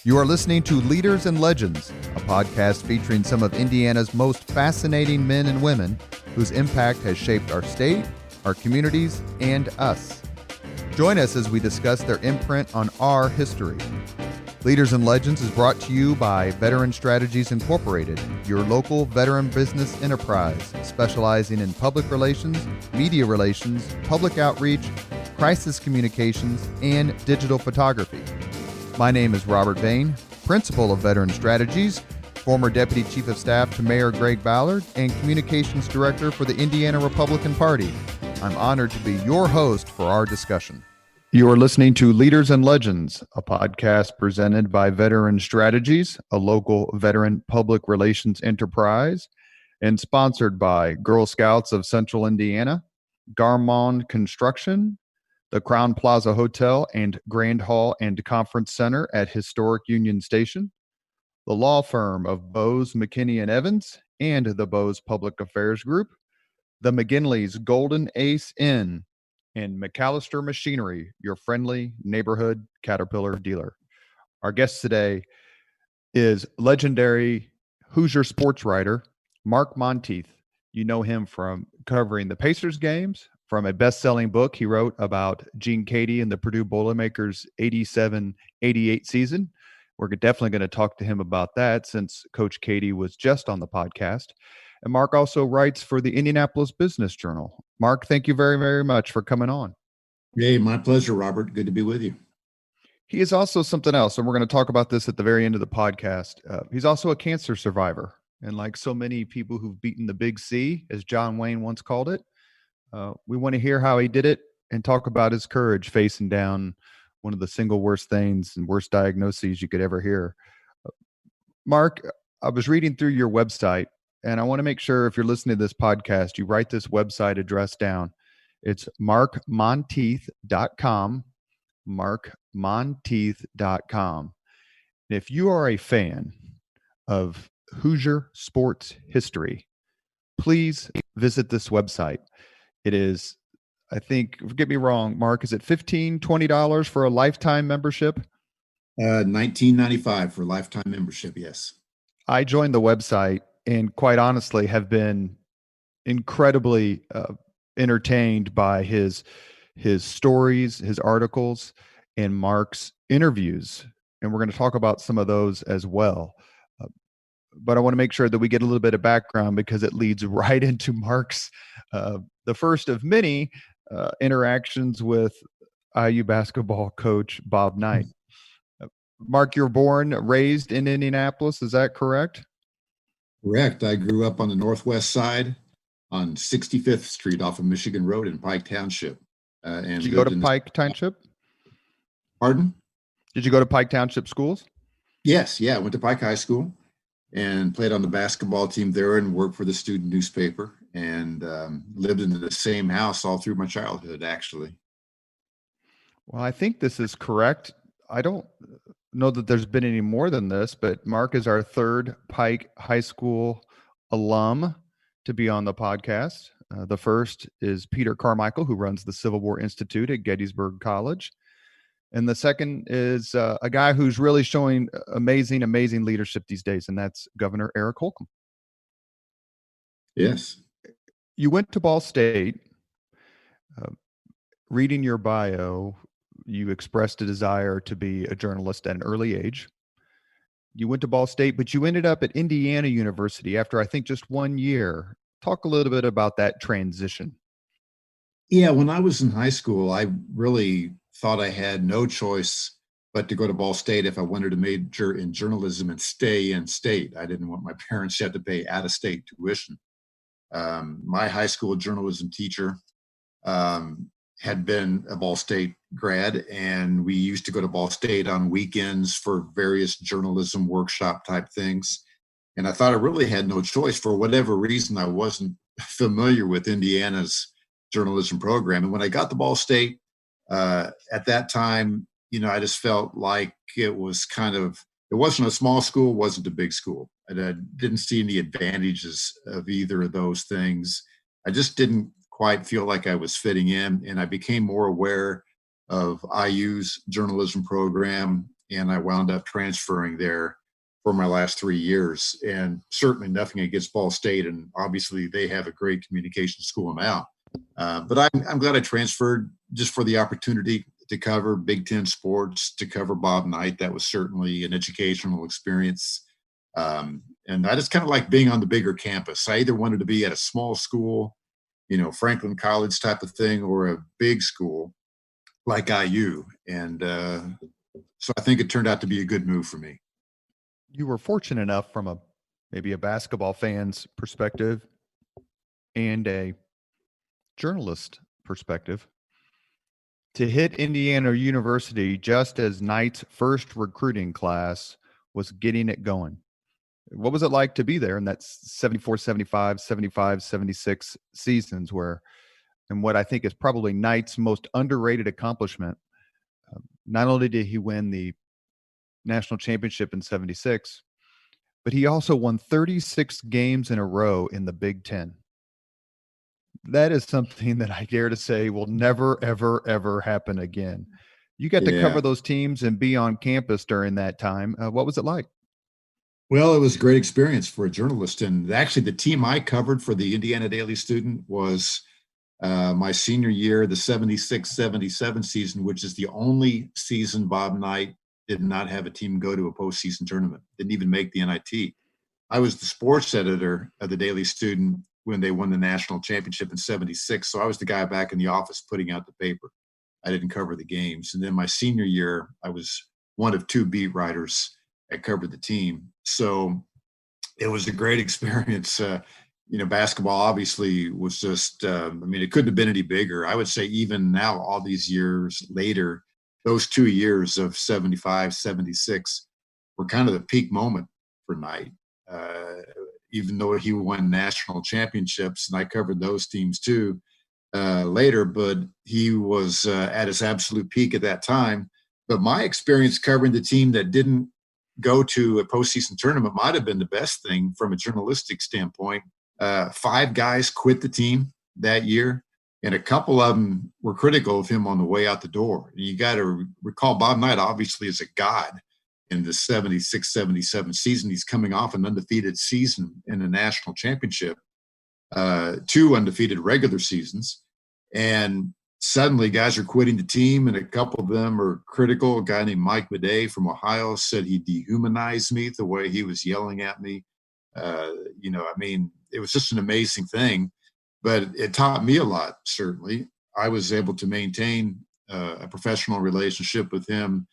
You are listening to Leaders and Legends, a podcast featuring some of Indiana's most fascinating men and women whose impact has shaped our state, our communities, and us. Join us as we discuss their imprint on our history. Leaders and Legends is brought to you by Veteran Strategies Incorporated, your local veteran business enterprise specializing in public relations, media relations, public outreach, crisis communications, and digital photography. My name is Robert Bain, Principal of Veteran Strategies, former Deputy Chief of Staff to Mayor Greg Ballard, and Communications Director for the Indiana Republican Party. I'm honored to be your host for our discussion. You are listening to Leaders and Legends, a podcast presented by Veteran Strategies, a local veteran public relations enterprise, and sponsored by Girl Scouts of Central Indiana, Garmond Construction, the Crown Plaza Hotel and Grand Hall and Conference Center at Historic Union Station, the law firm of Bose, McKinney & Evans, and the Bose Public Affairs Group, the McGinley's Golden Ace Inn, and McAllister Machinery, your friendly neighborhood Caterpillar dealer. Our guest today is legendary Hoosier sports writer Mark Montieth. You know him from covering the Pacers games, from a best-selling book he wrote about Gene Keady and the Purdue Boilermakers 87-88 season. We're definitely going to talk to him about that since Coach Keady was just on the podcast. And Mark also writes for the Indianapolis Business Journal. Mark, thank you very, very much for coming on. Hey, my pleasure, Robert. Good to be with you. He is also something else, and we're going to talk about this at the very end of the podcast. He's also a cancer survivor. And like so many people who've beaten the big C, as John Wayne once called it, we want to hear how he did it and talk about his courage facing down one of the single worst things and worst diagnoses you could ever hear. Mark, I was reading through your website, and I want to make sure if you're listening to this podcast, you write this website address down. It's markmontieth.com, markmontieth.com. And if you are a fan of Hoosier sports history, please visit this website. It is, I think, get me wrong, Mark, is it $15, $20 for a lifetime membership? $19.95 for a lifetime membership, yes. I joined the website and quite honestly have been incredibly entertained by his stories, his articles, and Mark's interviews. And we're going to talk about some of those as well. But I want to make sure that we get a little bit of background because it leads right into Mark's, the first of many interactions with IU basketball coach Bob Knight. Mark, you're born, raised in Indianapolis. Is that correct? Correct. I grew up on the northwest side on 65th Street off of Michigan Road in Pike Township. Did you go to Pike Township? Pardon? Did you go to Pike Township schools? Yes. Yeah. I went to Pike High School and played on the basketball team there and worked for the student newspaper and lived in the same house all through my childhood, actually. Well, I think this is correct. I don't know that there's been any more than this, but Mark is our third Pike High School alum to be on the podcast. The first is Peter Carmichael, who runs the Civil War Institute at Gettysburg College. And the second is a guy who's really showing amazing leadership these days, and that's Governor Eric Holcomb. Yes. You went to Ball State. Reading your bio, you expressed a desire to be a journalist at an early age. You went to Ball State, but you ended up at Indiana University after, I think, just 1 year. Talk a little bit about that transition. Yeah, when I was in high school, I really thought I had no choice but to go to Ball State if I wanted to major in journalism and stay in state. I didn't want my parents to have to pay out-of-state tuition. My high school journalism teacher had been a Ball State grad, and we used to go to Ball State on weekends for various journalism workshop type things. And I thought I really had no choice. For whatever reason, I wasn't familiar with Indiana's journalism program. And when I got to Ball State, at that time, I just felt like it was it wasn't a small school, wasn't a big school. And I didn't see any advantages of either of those things. I just didn't quite feel like I was fitting in. And I became more aware of IU's journalism program and I wound up transferring there for my last 3 years. And certainly nothing against Ball State, and obviously they have a great communication school now. But I'm glad I transferred just for the opportunity to cover Big Ten sports, to cover Bob Knight. That was certainly an educational experience. And I just kind of like being on the bigger campus. I either wanted to be at a small school, Franklin College type of thing, or a big school like IU. And so I think it turned out to be a good move for me. You were fortunate enough from maybe a basketball fan's perspective and a journalist perspective to hit Indiana University just as Knight's first recruiting class was getting it going. What was it like to be there in that 74, 75, 75, 76 seasons and what I think is probably Knight's most underrated accomplishment? Not only did he win the national championship in 76, but he also won 36 games in a row in the Big Ten. That is something that I dare to say will never, ever, ever happen again. You got to cover those teams and be on campus during that time. What was it like? Well, it was a great experience for a journalist. And actually, the team I covered for the Indiana Daily Student was my senior year, the 76-77 season, which is the only season Bob Knight did not have a team go to a postseason tournament, didn't even make the NIT. I was the sports editor of the Daily Student when they won the national championship in 76. So I was the guy back in the office putting out the paper. I didn't cover the games. And then my senior year, I was one of two beat writers that covered the team. So it was a great experience. Basketball obviously was just, it couldn't have been any bigger. I would say even now, all these years later, those 2 years of 75, 76 were kind of the peak moment for Knight. Even though he won national championships, and I covered those teams too later, but he was at his absolute peak at that time. But my experience covering the team that didn't go to a postseason tournament might have been the best thing from a journalistic standpoint. 5 guys quit the team that year, and a couple of them were critical of him on the way out the door. And you got to recall Bob Knight obviously is a god in the 76-77 season. He's coming off an undefeated season in a national championship, 2 undefeated regular seasons. And suddenly guys are quitting the team, and a couple of them are critical. A guy named Mike Madej from Ohio said he dehumanized me the way he was yelling at me. It was just an amazing thing, but it taught me a lot, certainly. I was able to maintain a professional relationship with him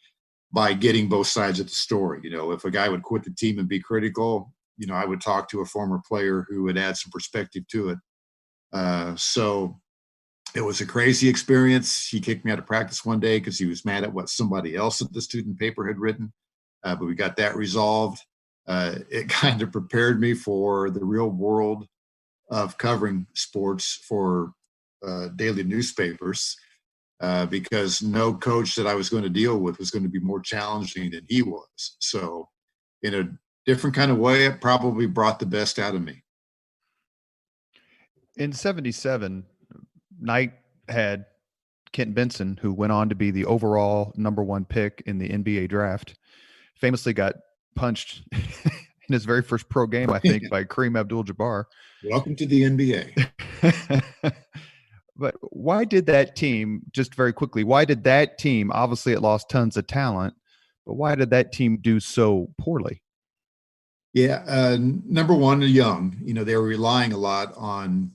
by getting both sides of the story. If a guy would quit the team and be critical, I would talk to a former player who would add some perspective to it. So it was a crazy experience. He kicked me out of practice one day because he was mad at what somebody else at the student paper had written. But we got that resolved. It kind of prepared me for the real world of covering sports for daily newspapers. Because no coach that I was going to deal with was going to be more challenging than he was. So in a different kind of way, it probably brought the best out of me. In 77, Knight had Kent Benson, who went on to be the overall #1 pick in the NBA draft, famously got punched in his very first pro game, I think, by Kareem Abdul-Jabbar. Welcome to the NBA. But why did that team, just very quickly, obviously it lost tons of talent, but why did that team do so poorly? Yeah, number one, young. They were relying a lot on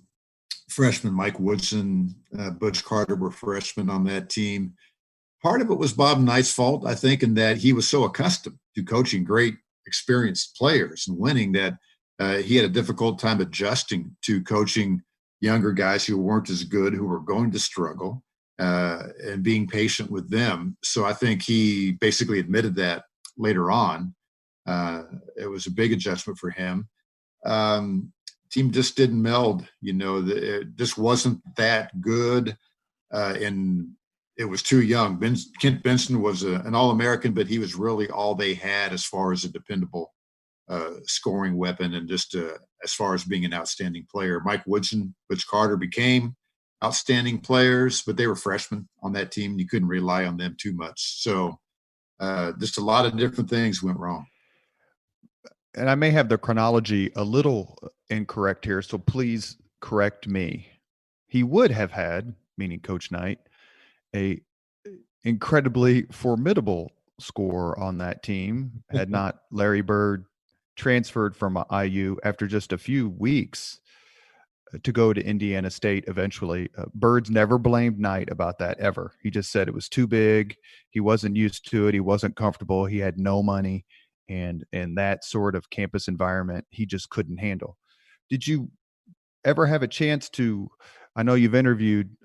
freshmen. Mike Woodson, Butch Carter were freshmen on that team. Part of it was Bob Knight's fault, I think, in that he was so accustomed to coaching great, experienced players and winning that he had a difficult time adjusting to coaching younger guys who weren't as good, who were going to struggle, and being patient with them. So I think he basically admitted that later on. It was a big adjustment for him. Team just didn't meld. It just wasn't that good, and it was too young. Kent Benson was an All-American, but he was really all they had as far as a dependable scoring weapon and just as far as being an outstanding player. Mike Woodson, Butch Carter became outstanding players, but they were freshmen on that team. You couldn't rely on them too much. So Just a lot of different things went wrong. And I may have the chronology a little incorrect here, so please correct me. He would have had, meaning Coach Knight, a incredibly formidable score on that team had not Larry Bird transferred from IU after just a few weeks to go to Indiana State eventually. Bird's never blamed Knight about that ever. He just said it was too big. He wasn't used to it. He wasn't comfortable. He had no money. And that sort of campus environment, he just couldn't handle. Did you ever have a chance to, I know you've interviewed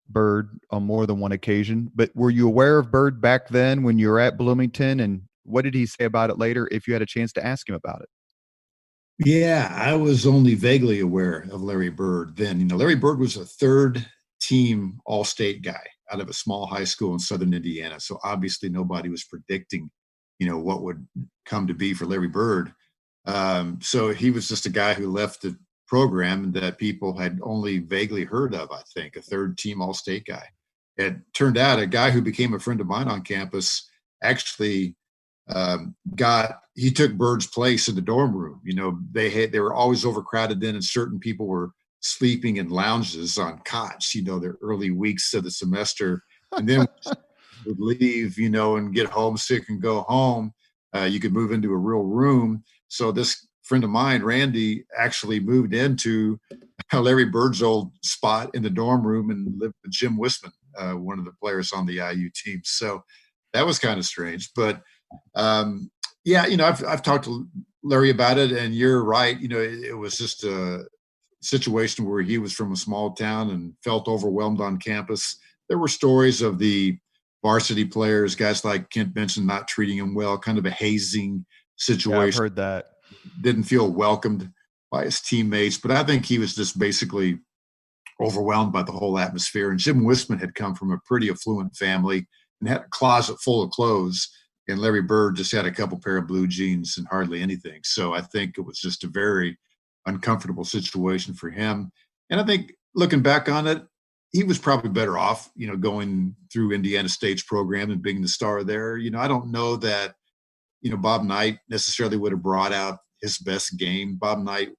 Bird on more than one occasion, but were you aware of Bird back then when you were at Bloomington? And what did he say about it later if you had a chance to ask him about it? Yeah, I was only vaguely aware of Larry Bird then. Larry Bird was a third team all-state guy out of a small high school in southern Indiana. So obviously nobody was predicting, what would come to be for Larry Bird. So he was just a guy who left the program that people had only vaguely heard of, I think, a third team all-state guy. It turned out a guy who became a friend of mine on campus actually he took Bird's place in the dorm room. They were always overcrowded then, and certain people were sleeping in lounges on cots, their early weeks of the semester. And then would leave, and get homesick and go home. You could move into a real room. So this friend of mine, Randy, actually moved into Larry Bird's old spot in the dorm room and lived with Jim Wisman, one of the players on the IU team. So that was kind of strange. But I've talked to Larry about it, and you're right. It was just a situation where he was from a small town and felt overwhelmed on campus. There were stories of the varsity players, guys like Kent Benson, not treating him well, kind of a hazing situation. Yeah, I've heard that. Didn't feel welcomed by his teammates, but I think he was just basically overwhelmed by the whole atmosphere. And Jim Wisman had come from a pretty affluent family and had a closet full of clothes. And Larry Bird just had a couple pair of blue jeans and hardly anything. So I think it was just a very uncomfortable situation for him. And I think looking back on it, he was probably better off, going through Indiana State's program and being the star there. I don't know that, Bob Knight necessarily would have brought out his best game. Bob Knight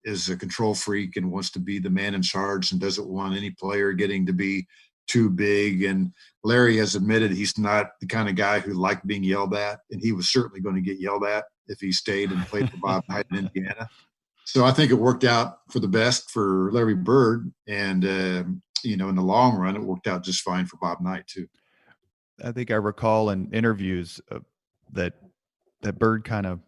is a control freak and wants to be the man in charge and doesn't want any player getting to be too big. And Larry has admitted he's not the kind of guy who liked being yelled at, and he was certainly going to get yelled at if he stayed and played for Bob Knight in Indiana. So I think it worked out for the best for Larry Bird, and in the long run, it worked out just fine for Bob Knight too. I think I recall in interviews that Bird kind of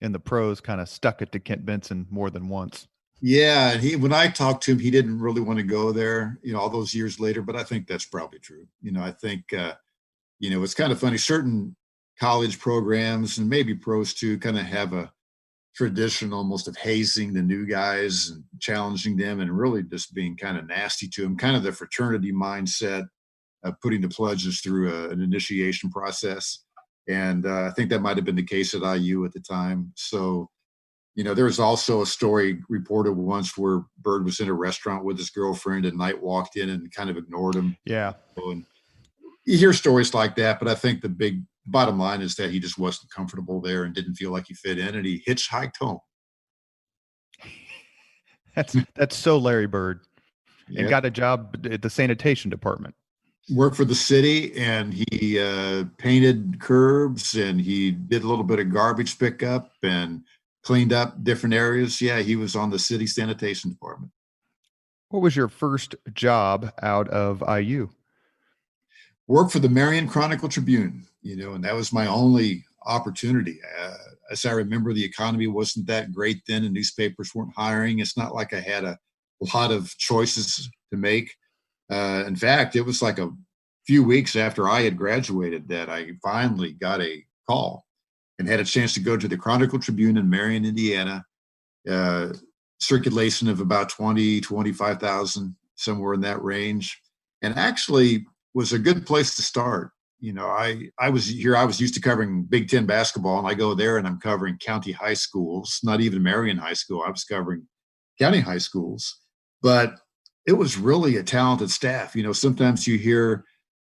in the pros kind of stuck it to Kent Benson more than once. Yeah, and when I talked to him, he didn't really want to go there, all those years later. But I think that's probably true. I think it's kind of funny. Certain college programs and maybe pros too kind of have a tradition almost of hazing the new guys and challenging them and really just being kind of nasty to them, kind of the fraternity mindset of putting the pledges through an initiation process. And I think that might have been the case at IU at the time. So, there was also a story reported once where Bird was in a restaurant with his girlfriend and Knight walked in and kind of ignored him. Yeah. And you hear stories like that, but I think the big bottom line is that he just wasn't comfortable there and didn't feel like he fit in, and he hitchhiked home. That's so Larry Bird. Yep. And got a job at the sanitation department. Worked for the city, and he painted curbs, and he did a little bit of garbage pickup and cleaned up different areas. Yeah, he was on the city sanitation department. What was your first job out of IU? Worked for the Marion Chronicle-Tribune, and that was my only opportunity. As I remember, the economy wasn't that great then, and newspapers weren't hiring. It's not like I had a lot of choices to make. In fact, it was like a few weeks after I had graduated that I finally got a call and had a chance to go to the Chronicle-Tribune in Marion, Indiana, circulation of about 25,000, somewhere in that range. And actually was a good place to start. I was used to covering Big Ten basketball, and I go there and I'm covering county high schools, not even Marion High School. I was covering county high schools, but it was really a talented staff. Sometimes you hear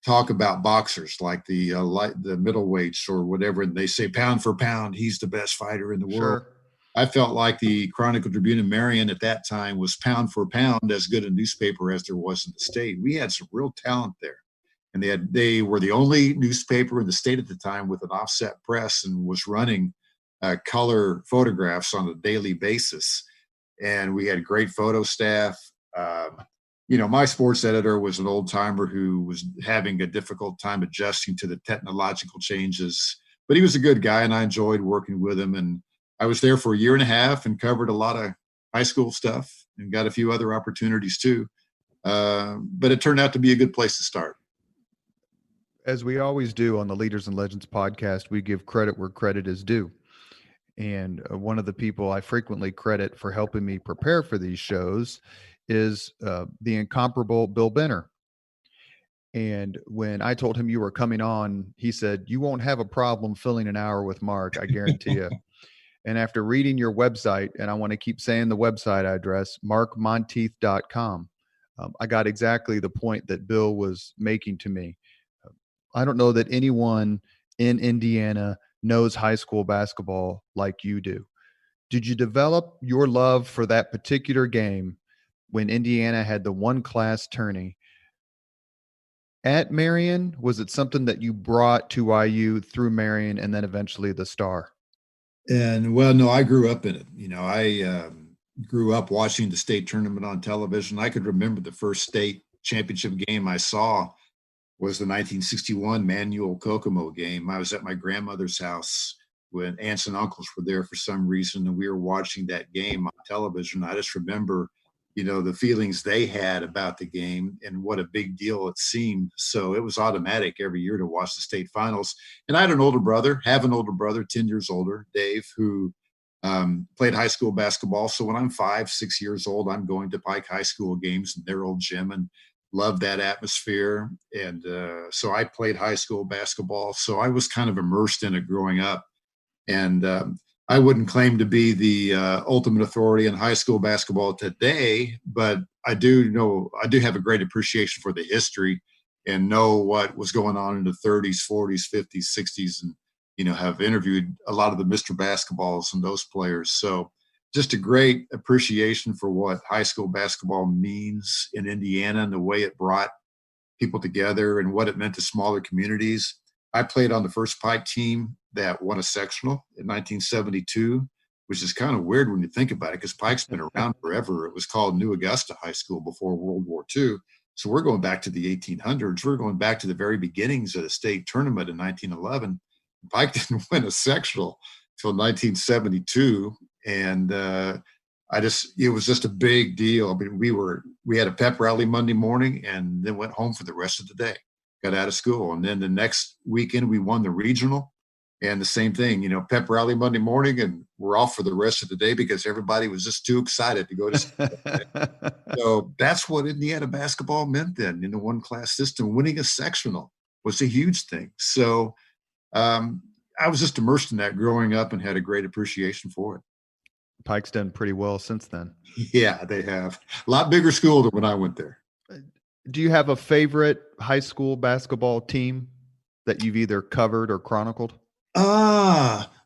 talk about boxers like the middleweights or whatever, and they say pound for pound, he's the best fighter in the world. Sure. I felt like the Chronicle Tribune in Marion at that time was pound for pound as good a newspaper as there was in the state. We had some real talent there. And they were the only newspaper in the state at the time with an offset press and was running color photographs on a daily basis. And we had great photo staff. My sports editor was an old timer who was having a difficult time adjusting to the technological changes, but he was a good guy and I enjoyed working with him. And I was there for a year and a half and covered a lot of high school stuff and got a few other opportunities too. But it turned out to be a good place to start. As we always do on the Leaders and Legends podcast, we give credit where credit is due. And one of the people I frequently credit for helping me prepare for these shows is the incomparable Bill Benner. And when I told him you were coming on, he said, "You won't have a problem filling an hour with Mark, I guarantee you." And after reading your website, and I want to keep saying the website address, markmontieth.com, I got exactly the point that Bill was making to me. I don't know that anyone in Indiana knows high school basketball like you do. Did you develop your love for that particular game when Indiana had the one class tourney at Marion? Was it something that you brought to IU through Marion and then eventually the Star? And well, no, I grew up in it. I grew up watching the state tournament on television. I could remember the first state championship game I saw was the 1961 Manuel Kokomo game. I was at my grandmother's house when aunts and uncles were there for some reason, and we were watching that game on television. I just remember, the feelings they had about the game and what a big deal it seemed. So it was automatic every year to watch the state finals. And I have an older brother, 10 years older, Dave, who played high school basketball. So when I'm 5, 6 years old, I'm going to Pike High School games in their old gym and love that atmosphere. And so I played high school basketball. So I was kind of immersed in it growing up. And I wouldn't claim to be the ultimate authority in high school basketball today, but I do have a great appreciation for the history and know what was going on in the 30s, 40s, 50s, 60s, and, have interviewed a lot of the Mr. Basketballs and those players. So just a great appreciation for what high school basketball means in Indiana and the way it brought people together and what it meant to smaller communities. I played on the first Pike team that won a sectional in 1972, which is kind of weird when you think about it, because Pike's been around forever. It was called New Augusta High School before World War II. So we're going back to the 1800s. We're going back to the very beginnings of the state tournament in 1911. Pike didn't win a sectional until 1972. And it was just a big deal. I mean, we had a pep rally Monday morning and then went home for the rest of the day, got out of school. And then the next weekend we won the regional, and the same thing, pep rally Monday morning, and we're off for the rest of the day because everybody was just too excited to go to school. So that's what Indiana basketball meant then in the one class system. Winning a sectional was a huge thing. So I was just immersed in that growing up and had a great appreciation for it. Pike's done pretty well since then. Yeah, they have. A lot bigger school than when I went there. Do you have a favorite high school basketball team that you've either covered or chronicled?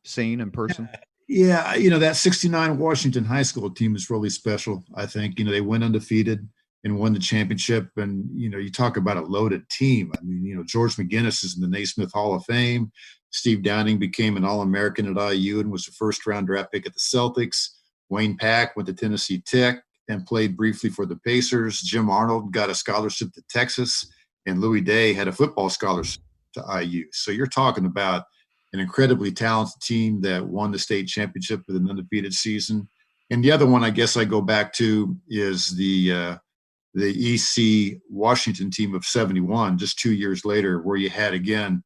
Seen in person? Yeah, that 69 Washington high school team is really special. I think, they went undefeated and won the championship. And, you talk about a loaded team. I mean, George McGinnis is in the Naismith Hall of Fame. Steve Downing became an All-American at IU and was a first-round draft pick at the Celtics. Wayne Pack went to Tennessee Tech and played briefly for the Pacers. Jim Arnold got a scholarship to Texas, and Louis Day had a football scholarship to IU. So you're talking about an incredibly talented team that won the state championship with an undefeated season. And the other one I guess I go back to is the EC Washington team of 71, just 2 years later, where you had, again,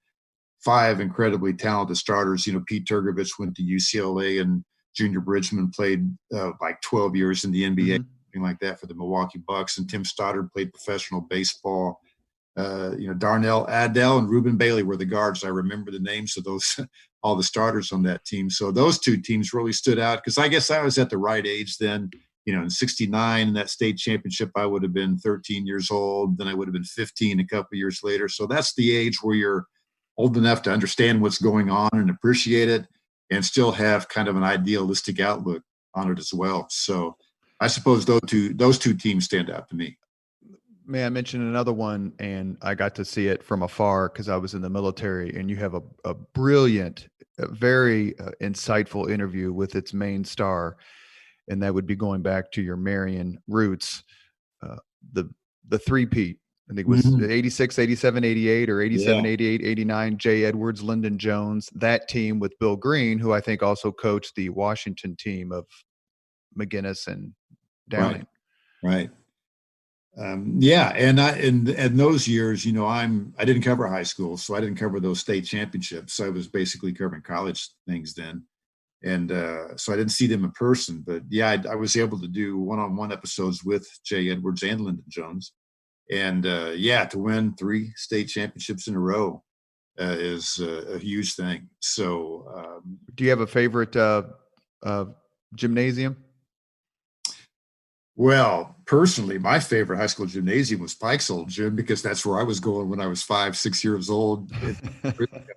5 incredibly talented starters. Pete Turgovich went to UCLA, and Junior Bridgman played like 12 years in the NBA, something like that, for the Milwaukee Bucks. And Tim Stoddard played professional baseball. Darnell Adell and Reuben Bailey were the guards. I remember the names of those, all the starters on that team. So those two teams really stood out because I guess I was at the right age then, in 69, in that state championship, I would have been 13 years old. Then I would have been 15 a couple of years later. So that's the age where you're old enough to understand what's going on and appreciate it, and still have kind of an idealistic outlook on it as well. So I suppose those two teams stand out to me. May I mention another one? And I got to see it from afar because I was in the military, and you have a brilliant, very insightful interview with its main star. And that would be going back to your Marion roots, uh, the three-peat. I think it was Mhm. 86, 87, 88, or 87, Yeah, 88, 89, Jay Edwards, Lyndon Jones, that team with Bill Green, who I think also coached the Washington team of McGinnis and right, Downing. right. Yeah, and those years, I didn't cover high school, so I didn't cover those state championships. So I was basically covering college things then, and so I didn't see them in person. But yeah, I was able to do one-on-one episodes with Jay Edwards and Lyndon Jones, and yeah, to win 3 state championships in a row is a huge thing. So Do you have a favorite uh, gymnasium? well, personally, my favorite high school gymnasium was Pike's old gym, because that's where I was going when I was 5, 6 years old. It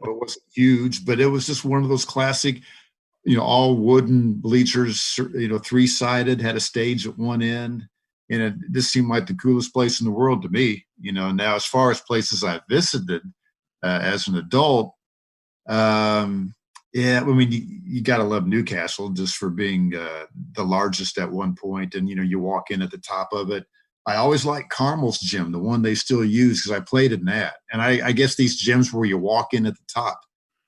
wasn't huge, but it was just one of those classic, all wooden bleachers, 3-sided, had a stage at one end. And it just seemed like the coolest place in the world to me. Now, as far as places I visited as an adult, um, yeah, I mean, you got to love Newcastle just for being the largest at one point, and you walk in at the top of it. I always liked Carmel's gym, the one they still use, because I played in that. And I guess these gyms where you walk in at the top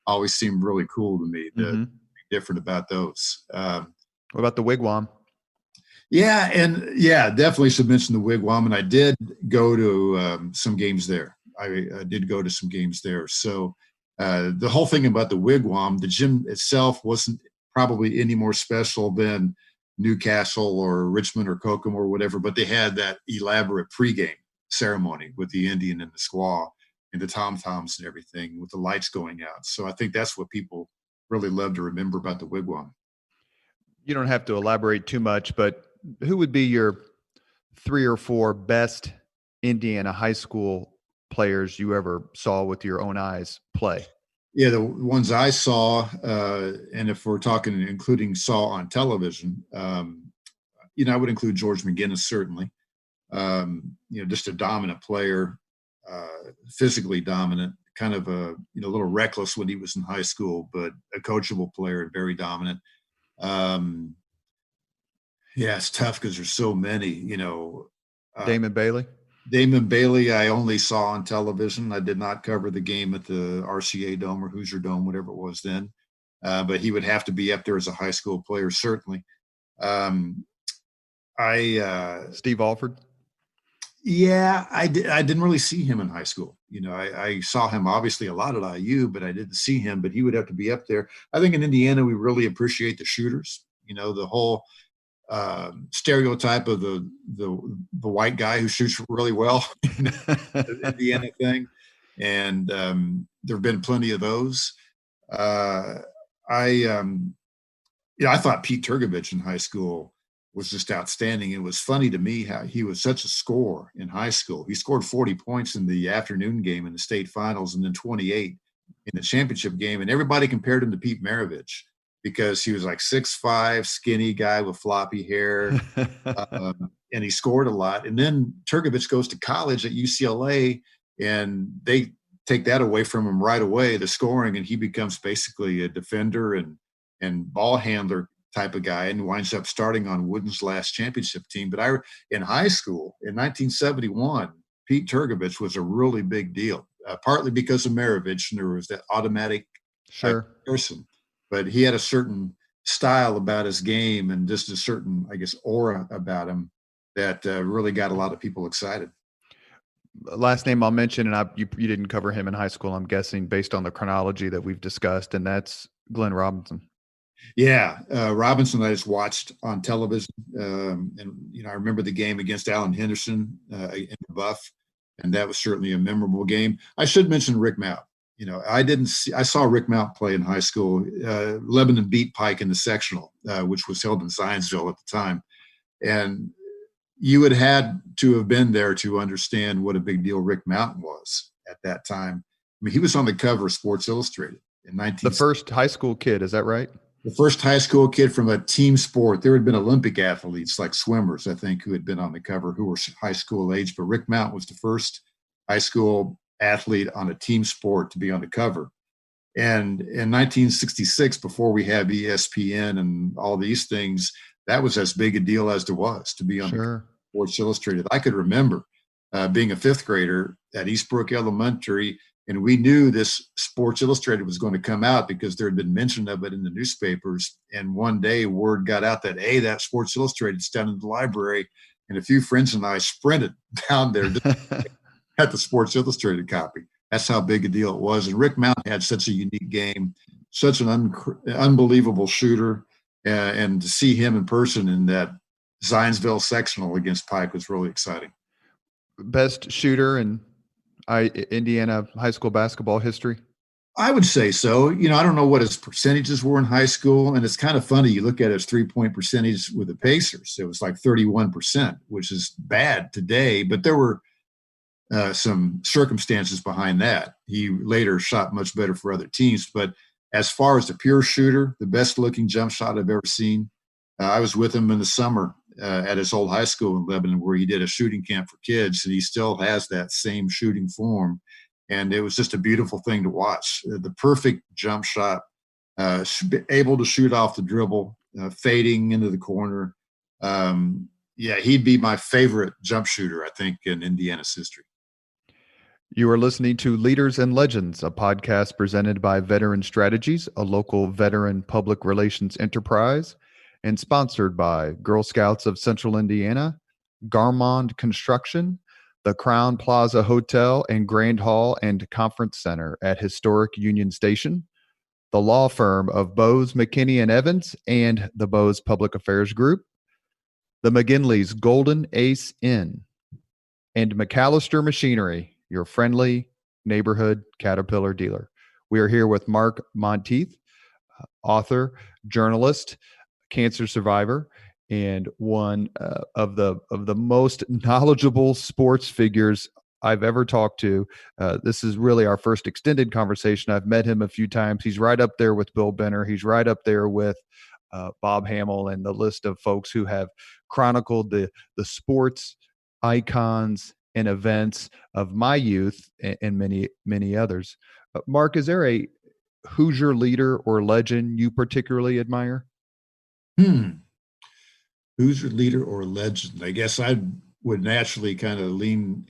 always seemed really cool to me. The Mm-hmm. different about those. What about the Wigwam? Yeah, and yeah, definitely should mention the Wigwam. And I did go to some games there. I did go to some games there. So the whole thing about the Wigwam, the gym itself wasn't probably any more special than Newcastle or Richmond or Kokomo or whatever, but they had that elaborate pregame ceremony with the Indian and the squaw and the tom-toms and everything with the lights going out. So I think that's what people really love to remember about the Wigwam. You don't have to elaborate too much, but who would be your 3 or 4 best Indiana high school players you ever saw with your own eyes play? Yeah, the ones I saw, and if we're talking including saw on television, I would include George McGinnis certainly. Just a dominant player, physically dominant, kind of a little reckless when he was in high school, but a coachable player and very dominant. Um, yeah, it's tough because there's so many. Uh, Damon Bailey? Damon Bailey, I only saw on television. I did not cover the game at the RCA Dome or Hoosier Dome, whatever it was then. But he would have to be up there as a high school player, certainly. Um, Steve Alford? yeah, I didn't really see him in high school. I saw him obviously a lot at IU, but I didn't see him. But he would have to be up there. I think in Indiana we really appreciate the shooters. The whole stereotype of the white guy who shoots really well, the Indiana thing, and there have been plenty of those. Uh, I thought Pete Turgovich in high school was just outstanding. It was funny to me how he was such a scorer in high school. He scored 40 points in the afternoon game in the state finals, and then 28 in the championship game. And everybody compared him to Pete Maravich because he was like 6'5", skinny guy with floppy hair, and he scored a lot. And then Turgovich goes to college at UCLA, and they take that away from him right away, the scoring, and he becomes basically a defender and ball handler type of guy, and winds up starting on Wooden's last championship team. But in high school in 1971, Pete Turgovich was a really big deal, partly because of Maravich, and there was that automatic Sure. person. But he had a certain style about his game and just a certain, I guess, aura about him that really got a lot of people excited. Last name I'll mention, and you didn't cover him in high school, I'm guessing, based on the chronology that we've discussed, and that's Glenn Robinson. Yeah, Robinson I just watched on television, and I remember the game against Alan Henderson in Buff, and that was certainly a memorable game. I should mention Rick Mount. I saw Rick Mount play in high school. Lebanon beat Pike in the sectional, which was held in Zionsville at the time. And you would had to have been there to understand what a big deal Rick Mountain was at that time. I mean, he was on the cover of Sports Illustrated in The 19. first high school kid, is that right? The first high school kid from a team sport. There had been Olympic athletes like swimmers, I think, who had been on the cover who were high school age, but Rick Mountain was the first high school athlete on a team sport to be on the cover. And in 1966, before we have ESPN and all these things, that was as big a deal as there was to be on the Sure. Sports Illustrated. I could remember being a fifth grader at Eastbrook Elementary, and we knew this Sports Illustrated was going to come out because there had been mention of it in the newspapers. And one day, word got out that, hey, that Sports Illustrated's down in the library. And a few friends and I sprinted down there at the Sports Illustrated copy. That's how big a deal it was. And Rick Mountain had such a unique game, such an unbelievable shooter. And to see him in person in that Zionsville sectional against Pike was really exciting. Best shooter in Indiana high school basketball history? I would say so. You know, I don't know what his percentages were in high school. And it's kind of funny. You look at his 3-point percentage with the Pacers. It was like 31%, which is bad today. But there were some circumstances behind that. He later shot much better for other teams. But as far as the pure shooter, the best looking jump shot I've ever seen, I was with him in the summer at his old high school in Lebanon where he did a shooting camp for kids, and he still has that same shooting form. And it was just a beautiful thing to watch. The perfect jump shot, able to shoot off the dribble, fading into the corner. Yeah, he'd be my favorite jump shooter, I think, in Indiana's history. You are listening to Leaders and Legends, a podcast presented by Veteran Strategies, a local veteran public relations enterprise, and sponsored by Girl Scouts of Central Indiana, Garmond Construction, the Crown Plaza Hotel and Grand Hall and Conference Center at historic Union Station, the law firm of Bose, McKinney, and Evans, and the Bose Public Affairs Group, the McGinley's Golden Ace Inn, and McAllister Machinery, your friendly neighborhood Caterpillar dealer. We are here with Mark Montieth, author, journalist, cancer survivor, and one of the most knowledgeable sports figures I've ever talked to. This is really our first extended conversation. I've met him a few times. He's right up there with Bill Benner. He's right up there with Bob Hamill and the list of folks who have chronicled the sports icons and events of my youth and many others. Mark, is there a Hoosier leader or legend you particularly admire? Hoosier leader or legend? I guess I would naturally kind of lean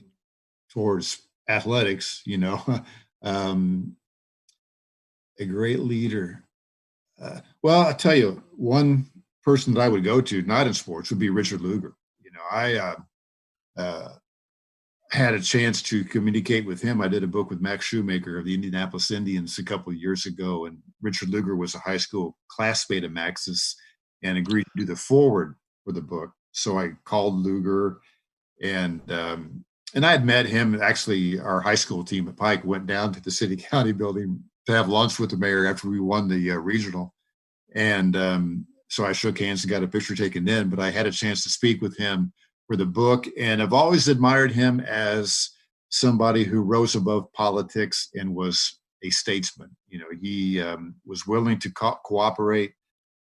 towards athletics, you know. A great leader. Well, I'll tell you, one person that I would go to, not in sports, would be Richard Lugar. You know, I had a chance to communicate with him. I did a book with Max Shoemaker of the Indianapolis Indians a couple of years ago, and Richard Lugar was a high school classmate of Max's and agreed to do the forward for the book. So I called Lugar, and I had met him. Actually, our high school team at Pike went down to the city county building to have lunch with the mayor after we won the regional. And so I shook hands and got a picture taken then, but I had a chance to speak with him for the book. And I've always admired him as somebody who rose above politics and was a statesman. You know, he was willing to cooperate,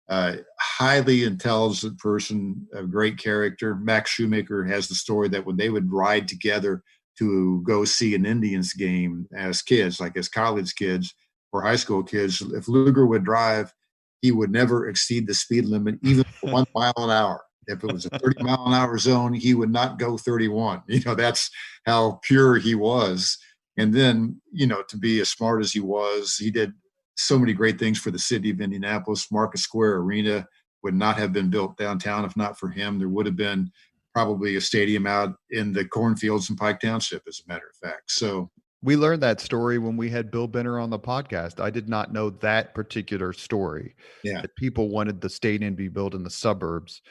highly intelligent person, a great character. Max Shoemaker has the story that when they would ride together to go see an Indians game as kids, like as college kids or high school kids, if Lugar would drive, he would never exceed the speed limit, even 1 mile an hour. If it was a 30-mile-an-hour zone, he would not go 31. You know, that's how pure he was. And then, you know, to be as smart as he was, he did so many great things for the city of Indianapolis. Marcus Square Arena would not have been built downtown if not for him. There would have been probably a stadium out in the cornfields in Pike Township, as a matter of fact. So we learned that story when we had Bill Benner on the podcast. I did not know that particular story. Yeah. That people wanted the stadium to be built in the suburbs.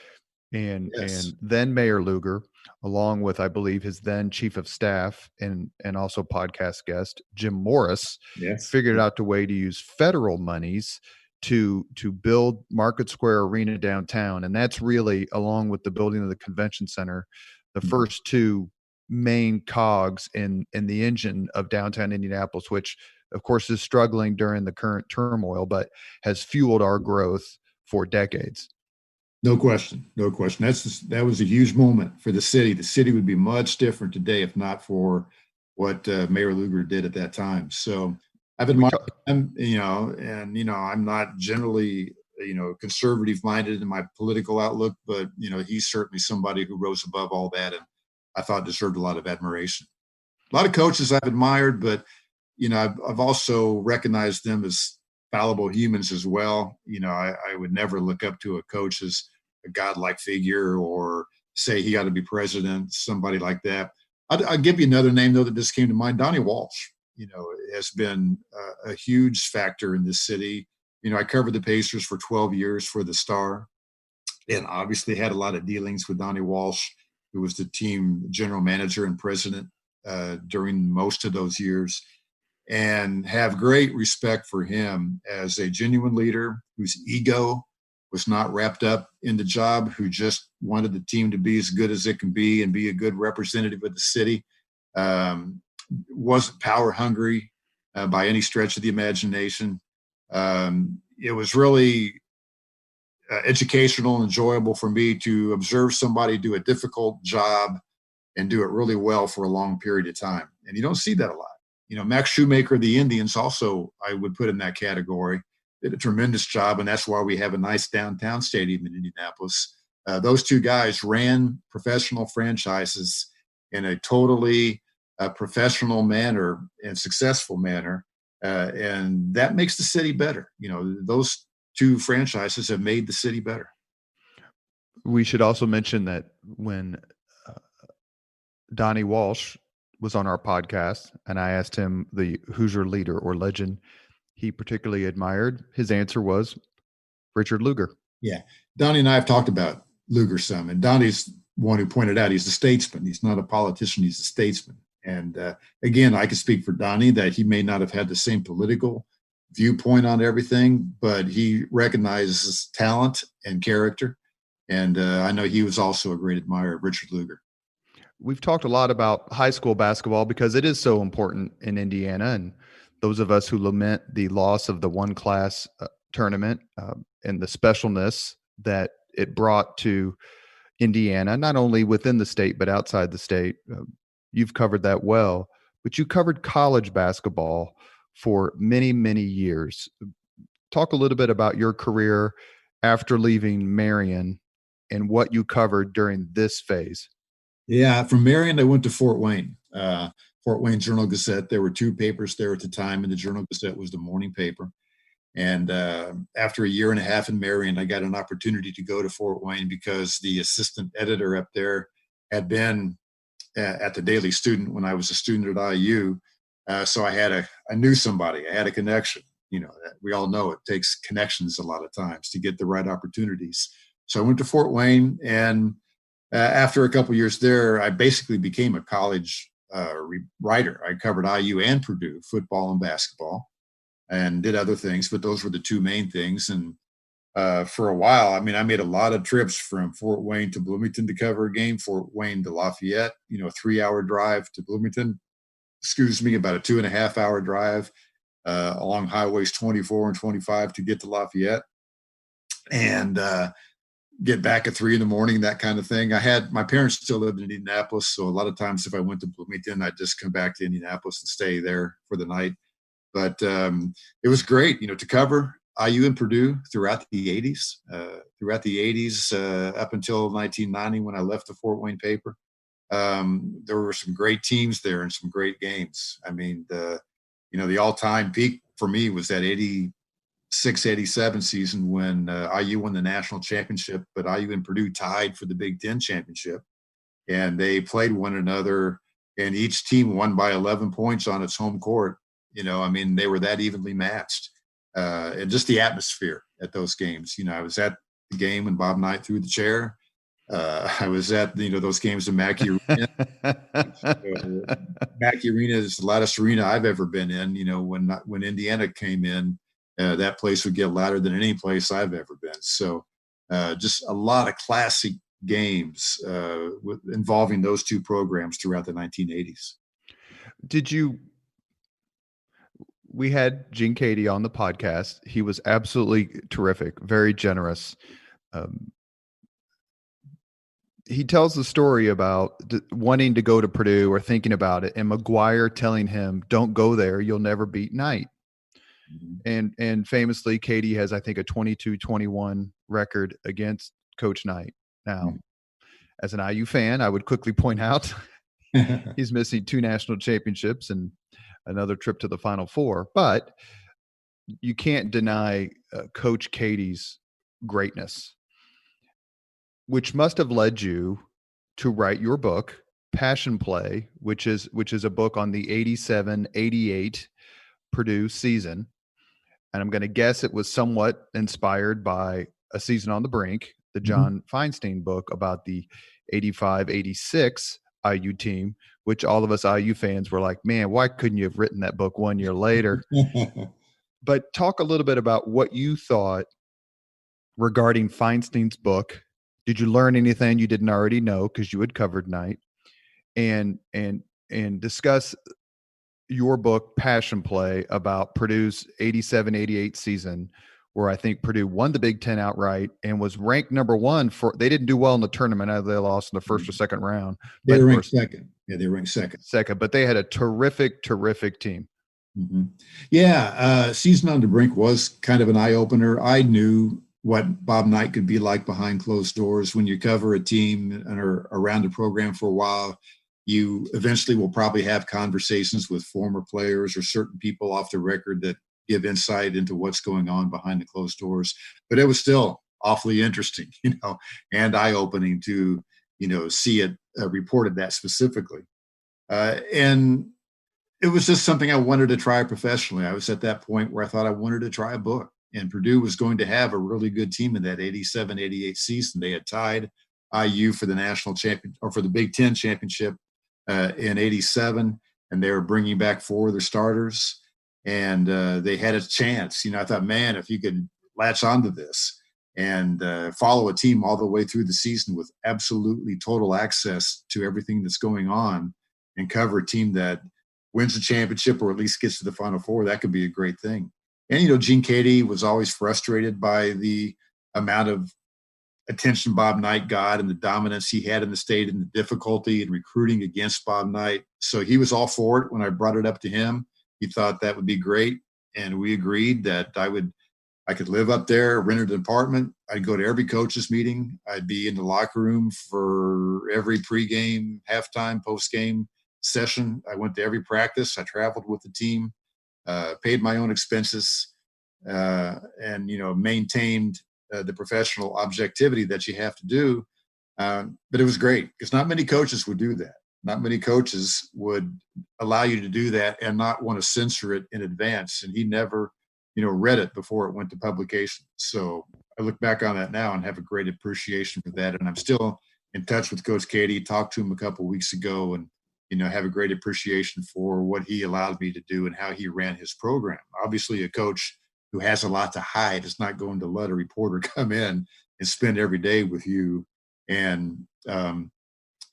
And Yes. and then Mayor Lugar, along with, I believe, his then chief of staff and also podcast guest Jim Morris, Yes. figured out a way to use federal monies to build Market Square Arena downtown. And that's really, along with the building of the convention center, the first two main cogs in the engine of downtown Indianapolis, which of course is struggling during the current turmoil, but has fueled our growth for decades. No question. No question. That was a huge moment for the city. The city would be much different today if not for what Mayor Lugar did at that time. So I've admired him, I'm not generally, conservative minded in my political outlook, but, he's certainly somebody who rose above all that and I thought deserved a lot of admiration. A lot of coaches I've admired, but, I've also recognized them as fallible humans as well. I would never look up to a coach as a godlike figure or say he got to be president, somebody like that. I'll give you another name, though, that just came to mind. Donnie Walsh, has been a huge factor in this city. I covered the Pacers for 12 years for the Star and obviously had a lot of dealings with Donnie Walsh, who was the team general manager and president during most of those years, and have great respect for him as a genuine leader whose ego was not wrapped up in the job, who just wanted the team to be as good as it can be and be a good representative of the city. Wasn't power hungry by any stretch of the imagination. It was really educational and enjoyable for me to observe somebody do a difficult job and do it really well for a long period of time. And you don't see that a lot. Max Shoemaker of the Indians also, I would put in that category, did a tremendous job. And that's why we have a nice downtown stadium in Indianapolis. Those two guys ran professional franchises in a totally professional manner and successful manner. And that makes the city better. Those two franchises have made the city better. We should also mention that when Donnie Walsh was on our podcast and I asked him the Hoosier leader or legend he particularly admired, his answer was Richard Lugar. Yeah. Donnie and I have talked about Lugar some, and Donnie's one who pointed out he's a statesman. He's not a politician. He's a statesman. And again, I can speak for Donnie that he may not have had the same political viewpoint on everything, but he recognizes talent and character. And I know he was also a great admirer of Richard Lugar. We've talked a lot about high school basketball because it is so important in Indiana. And those of us who lament the loss of the one class tournament and the specialness that it brought to Indiana, not only within the state, but outside the state. You've covered that well, but you covered college basketball for many, many years. Talk a little bit about your career after leaving Marion and what you covered during this phase. Yeah, from Marion, I went to Fort Wayne. Fort Wayne Journal-Gazette. There were two papers there at the time, and the Journal-Gazette was the morning paper. And after a year and a half in Marion, I got an opportunity to go to Fort Wayne because the assistant editor up there had been at the Daily Student when I was a student at IU. So I knew somebody. I had a connection. We all know it takes connections a lot of times to get the right opportunities. So I went to Fort Wayne, and after a couple of years there, I basically became a college writer. I covered IU and Purdue, football and basketball, and did other things, but those were the two main things. And for a while, I made a lot of trips from Fort Wayne to Bloomington to cover a game, Fort Wayne to Lafayette, a 3-hour drive to Bloomington, about a 2.5-hour drive along highways 24 and 25 to get to Lafayette, and get back at 3 a.m, that kind of thing. My parents still lived in Indianapolis, so a lot of times if I went to Bloomington, I'd just come back to Indianapolis and stay there for the night. But it was great, to cover IU and Purdue throughout the 80s. Up until 1990 when I left the Fort Wayne paper. There were some great teams there and some great games. The all-time peak for me was that 86-87 season when IU won the national championship, but IU and Purdue tied for the Big Ten championship. And they played one another, and each team won by 11 points on its home court. They were that evenly matched. And just the atmosphere at those games. I was at the game when Bob Knight threw the chair. I was at those games in Mackey Arena. Mackey Arena is the loudest arena I've ever been in. When Indiana came in that place would get louder than any place I've ever been. So just a lot of classic games involving those two programs throughout the 1980s. We had Gene Keady on the podcast. He was absolutely terrific, very generous. He tells the story about wanting to go to Purdue or thinking about it, and McGuire telling him, "Don't go there. You'll never beat Knight." Mm-hmm. And famously, Keady has, I think, a 22-21 record against Coach Knight. Now, as an IU fan, I would quickly point out he's missing 2 national championships and another trip to the Final Four. But you can't deny Coach Keady's greatness, which must have led you to write your book, Passion Play, which is a book on the 87-88 Purdue season. And I'm going to guess it was somewhat inspired by A Season on the Brink, the John Feinstein book about the 85-86 IU team, which all of us IU fans were like, man, why couldn't you have written that book 1 year later? But talk a little bit about what you thought regarding Feinstein's book. Did you learn anything you didn't already know because you had covered Knight? And discuss your book, Passion Play, about Purdue's 87-88 season, where I think Purdue won the Big Ten outright and was ranked number 1 they didn't do well in the tournament. They lost in the first or second round. They were ranked second. Yeah, they were ranked second. But they had a terrific team. Mm-hmm. Yeah, Season on the Brink was kind of an eye-opener. I knew what Bob Knight could be like behind closed doors. When you cover a team and are around the program for a while, you eventually will probably have conversations with former players or certain people off the record that give insight into what's going on behind the closed doors. But it was still awfully interesting, and eye-opening to, see it reported that specifically. And it was just something I wanted to try professionally. I was at that point where I thought I wanted to try a book, and Purdue was going to have a really good team in that 87-88 season. They had tied IU for the national champion, or for the Big Ten championship in 87, and they were bringing back 4 of their starters, and they had a chance. I thought, man, if you could latch onto this and follow a team all the way through the season with absolutely total access to everything that's going on, and cover a team that wins the championship or at least gets to the Final Four, that could be a great thing. And, Gene Keady was always frustrated by the amount of attention Bob Knight got and the dominance he had in the state and the difficulty in recruiting against Bob Knight. So he was all for it when I brought it up to him. He thought that would be great. And we agreed that I could live up there, rent an apartment. I'd go to every coach's meeting. I'd be in the locker room for every pregame, halftime, postgame session. I went to every practice. I traveled with the team, paid my own expenses, and maintained the professional objectivity that you have to do. But it was great because not many coaches would do that. Not many coaches would allow you to do that and not want to censor it in advance. And he never, read it before it went to publication. So I look back on that now and have a great appreciation for that. And I'm still in touch with Coach Keady. Talked to him a couple of weeks ago, and have a great appreciation for what he allowed me to do and how he ran his program. Obviously, a coach who has a lot to hide is not going to let a reporter come in and spend every day with you and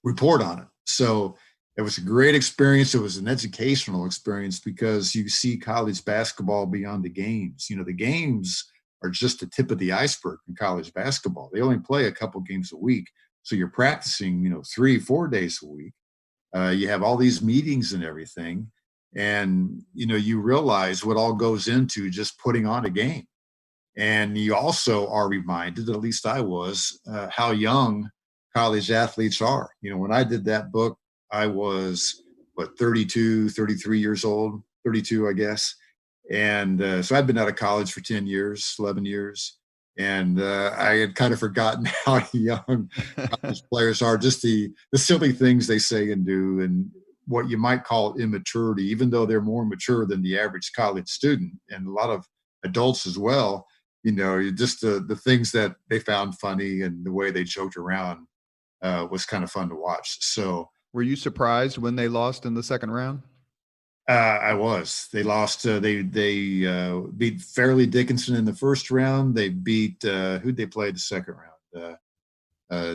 report on it. So it was a great experience. It was an educational experience because you see college basketball beyond the games. The games are just the tip of the iceberg in college basketball. They only play a couple games a week. So you're practicing, 3-4 days a week. You have all these meetings and everything. And, you realize what all goes into just putting on a game. And you also are reminded, at least I was, how young college athletes are. When I did that book, I was, 32, 33 years old, 32, I guess. And so I'd been out of college for 10 years, 11 years. And I had kind of forgotten how young college players are, just the silly things they say and do, and what you might call immaturity, even though they're more mature than the average college student, and a lot of adults as well. Just the things that they found funny and the way they joked around was kind of fun to watch. So, were you surprised when they lost in the second round? I was. They lost. They beat Fairleigh Dickinson in the first round. They beat who'd they play the second round?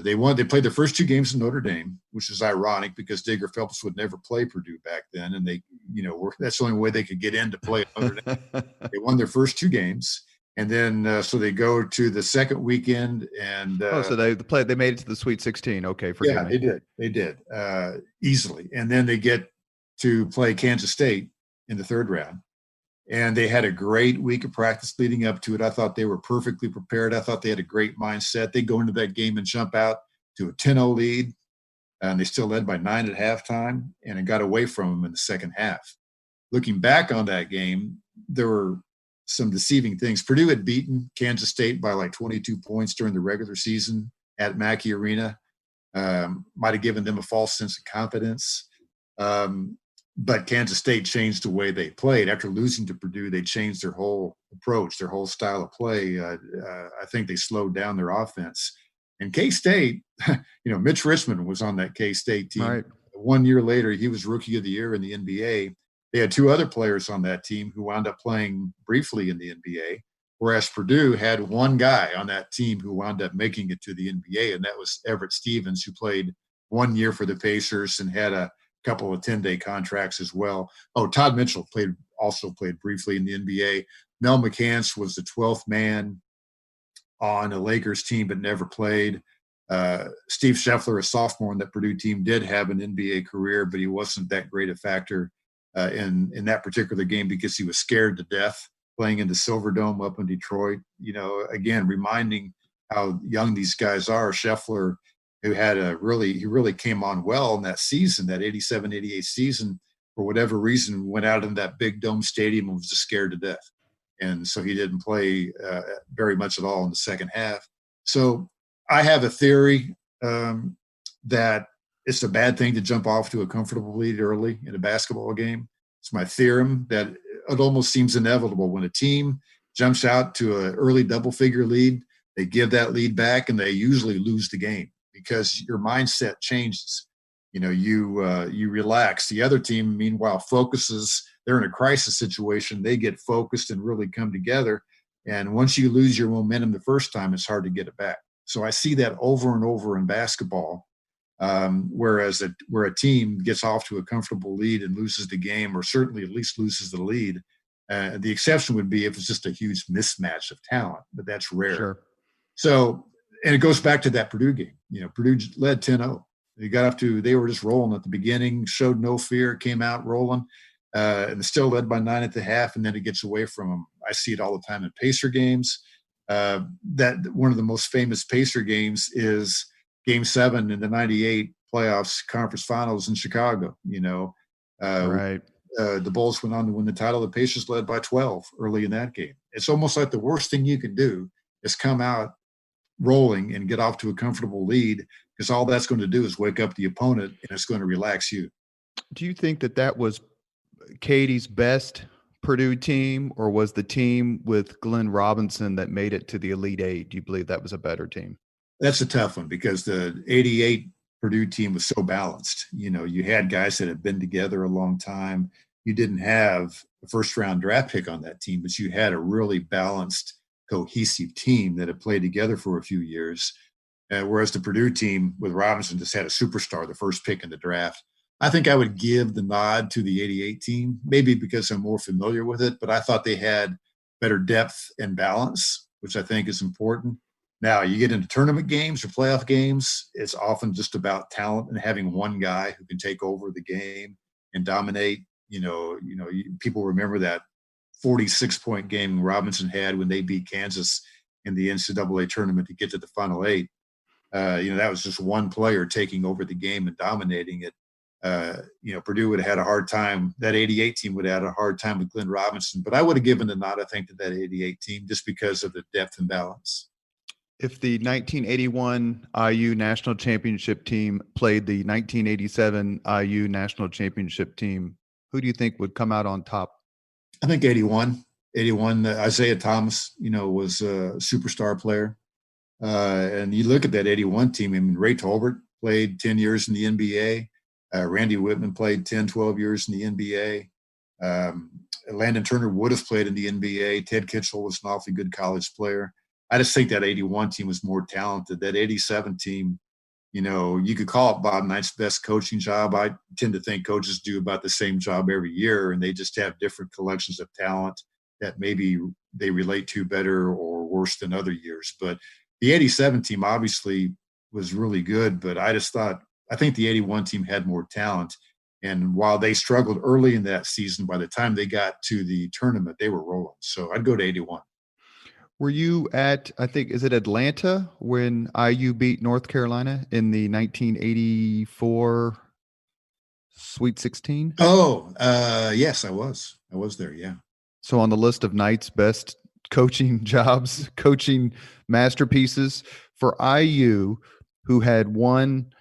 They won. They played their first two games in Notre Dame, which is ironic because Digger Phelps would never play Purdue back then, and they, that's the only way they could get in to play Notre Dame. They won their first two games, and then so they go to the second weekend, and so they made it to the Sweet 16. Okay, forgive me. They did easily, and then they get to play Kansas State in the third round. And they had a great week of practice leading up to it. I thought they were perfectly prepared. I thought they had a great mindset. They go into that game and jump out to a 10-0 lead, and they still led by 9 at halftime, and it got away from them in the second half. Looking back on that game, there were some deceiving things. Purdue had beaten Kansas State by like 22 points during the regular season at Mackey Arena. Might have given them a false sense of confidence. But Kansas State changed the way they played. After losing to Purdue, they changed their whole approach, their whole style of play. I think they slowed down their offense. And K-State, Mitch Richmond was on that K-State team. Right. 1 year later, he was Rookie of the Year in the NBA. They had two other players on that team who wound up playing briefly in the NBA, whereas Purdue had one guy on that team who wound up making it to the NBA, and that was Everett Stevens, who played 1 year for the Pacers and had a couple of 10-day contracts as well. Oh, Todd Mitchell also played briefly in the NBA. Mel McCants was the 12th man on a Lakers team, but never played. Steve Scheffler, a sophomore on that Purdue team, did have an NBA career, but he wasn't that great a factor in that particular game because he was scared to death playing in the Silverdome up in Detroit. Again, reminding how young these guys are. Scheffler, who had he really came on well in that season, that 87-88 season, for whatever reason, went out in that big dome stadium and was just scared to death. And so he didn't play very much at all in the second half. So I have a theory that it's a bad thing to jump off to a comfortable lead early in a basketball game. It's my theorem that it almost seems inevitable when a team jumps out to an early double-figure lead, they give that lead back, and they usually lose the game because your mindset changes. You relax. The other team, meanwhile, focuses. They're in a crisis situation. They get focused and really come together. And once you lose your momentum the first time, it's hard to get it back. So I see that over and over in basketball. Where a team gets off to a comfortable lead and loses the game, or certainly at least loses the lead. The exception would be if it's just a huge mismatch of talent, but that's rare. Sure. So, and it goes back to that Purdue game. Purdue led 10-0. They were just rolling at the beginning, showed no fear, came out rolling, and still led by 9 at the half, and then it gets away from them. I see it all the time in Pacer games. That one of the most famous Pacer games is Game 7 in the 98 playoffs conference finals in Chicago. Right. The Bulls went on to win the title. The Pacers led by 12 early in that game. It's almost like the worst thing you can do is come out rolling and get off to a comfortable lead, because all that's going to do is wake up the opponent and it's going to relax you. Do you think that was Keady's best Purdue team, or was the team with Glenn Robinson that made it to the Elite Eight? Do you believe that was a better team? That's a tough one because the 88 Purdue team was so balanced. You had guys that had been together a long time. You didn't have a first-round draft pick on that team, but you had a really balanced, cohesive team that had played together for a few years. Whereas the Purdue team with Robinson just had a superstar, the first pick in the draft. I think I would give the nod to the 88 team, maybe because I'm more familiar with it, but I thought they had better depth and balance, which I think is important. Now, you get into tournament games or playoff games, it's often just about talent and having one guy who can take over the game and dominate. People remember that 46-point game Robinson had when they beat Kansas in the NCAA tournament to get to the Final Eight. That was just one player taking over the game and dominating it. Purdue would have had a hard time. That 88 team would have had a hard time with Glenn Robinson. But I would have given the nod, I think, to that 88 team just because of the depth and balance. If the 1981 IU national championship team played the 1987 IU national championship team, who do you think would come out on top? I think 81. Isaiah Thomas, was a superstar player. And you look at that 81 team, I mean, Ray Tolbert played 10 years in the NBA. Randy Whitman played 10, 12 years in the NBA. Um, Landon Turner would have played in the NBA. Ted Kitchell was an awfully good college player. I just think that 81 team was more talented. That 87 team, you could call it Bob Knight's best coaching job. I tend to think coaches do about the same job every year, and they just have different collections of talent that maybe they relate to better or worse than other years. But the 87 team obviously was really good, but I think the 81 team had more talent. And while they struggled early in that season, by the time they got to the tournament, they were rolling. So I'd go to 81. Were you at, I think, is it Atlanta when IU beat North Carolina in the 1984 Sweet 16? Oh, yes, I was. I was there, yeah. So on the list of Knight's best coaching jobs, coaching masterpieces for IU, who had one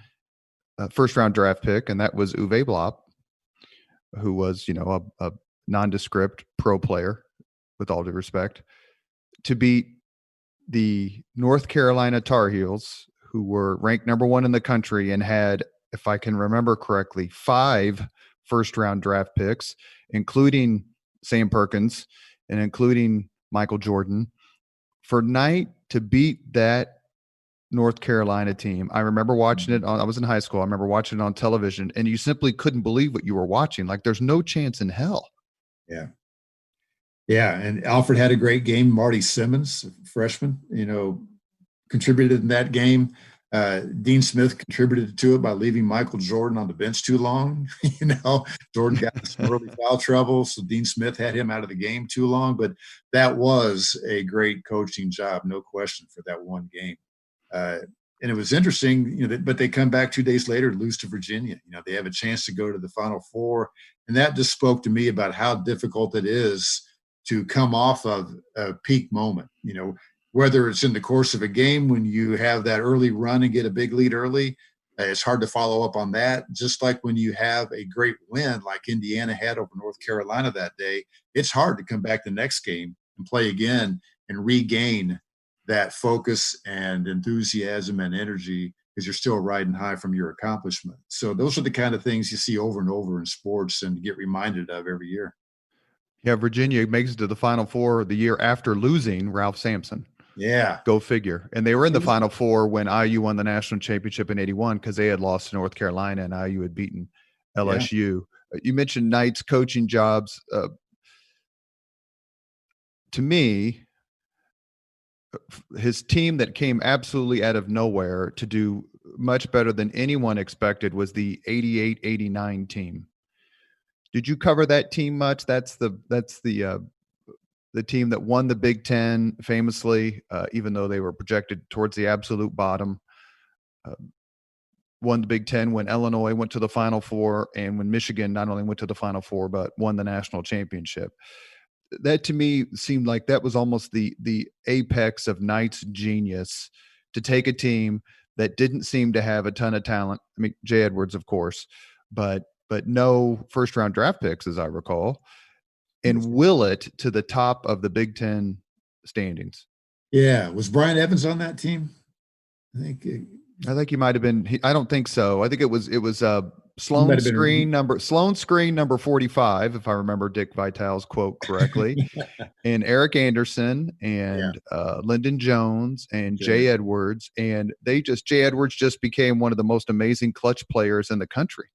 first round draft pick, and that was Uwe Blop, who was, a nondescript pro player, with all due respect, to beat the North Carolina Tar Heels, who were ranked number 1 in the country and had, if I can remember correctly, 5 first round draft picks, including Sam Perkins and including Michael Jordan. For Knight to beat that North Carolina team, I remember watching it I was in high school. I remember watching it on television, and you simply couldn't believe what you were watching. Like, there's no chance in hell. Yeah. Yeah. And Alfred had a great game. Marty Simmons, freshman, contributed in that game. Dean Smith contributed to it by leaving Michael Jordan on the bench too long. Jordan got some early foul trouble, so Dean Smith had him out of the game too long. But that was a great coaching job, no question, for that one game. And it was interesting, but they come back 2 days later and lose to Virginia. They have a chance to go to the Final Four, and that just spoke to me about how difficult it is to come off of a peak moment. Whether it's in the course of a game when you have that early run and get a big lead early, it's hard to follow up on that. Just like when you have a great win like Indiana had over North Carolina that day, it's hard to come back the next game and play again and regain that focus and enthusiasm and energy because you're still riding high from your accomplishment. So those are the kind of things you see over and over in sports and get reminded of every year. Yeah, Virginia makes it to the Final Four the year after losing Ralph Sampson. Yeah. Go figure. And they were in the Final Four when IU won the national championship in 81 because they had lost to North Carolina and IU had beaten LSU. Yeah. You mentioned Knight's coaching jobs. To me, his team that came absolutely out of nowhere to do much better than anyone expected was the 88-89 team. Did you cover that team much? That's the team that won the Big Ten famously, even though they were projected towards the absolute bottom. Won the Big Ten when Illinois went to the Final Four and when Michigan not only went to the Final Four, but won the national championship. That to me seemed like that was almost the apex of Knight's genius, to take a team that didn't seem to have a ton of talent. I mean, Jay Edwards, of course, but no first round draft picks, as I recall, and will it to the top of the Big Ten standings. Yeah. Was Brian Evans on that team? I think he might have been. I don't think so. I think it was Sloan Screen number 45, if I remember Dick Vitale's quote correctly, and Eric Anderson and Lyndon Jones and Jay Edwards, and Jay Edwards just became one of the most amazing clutch players in the country,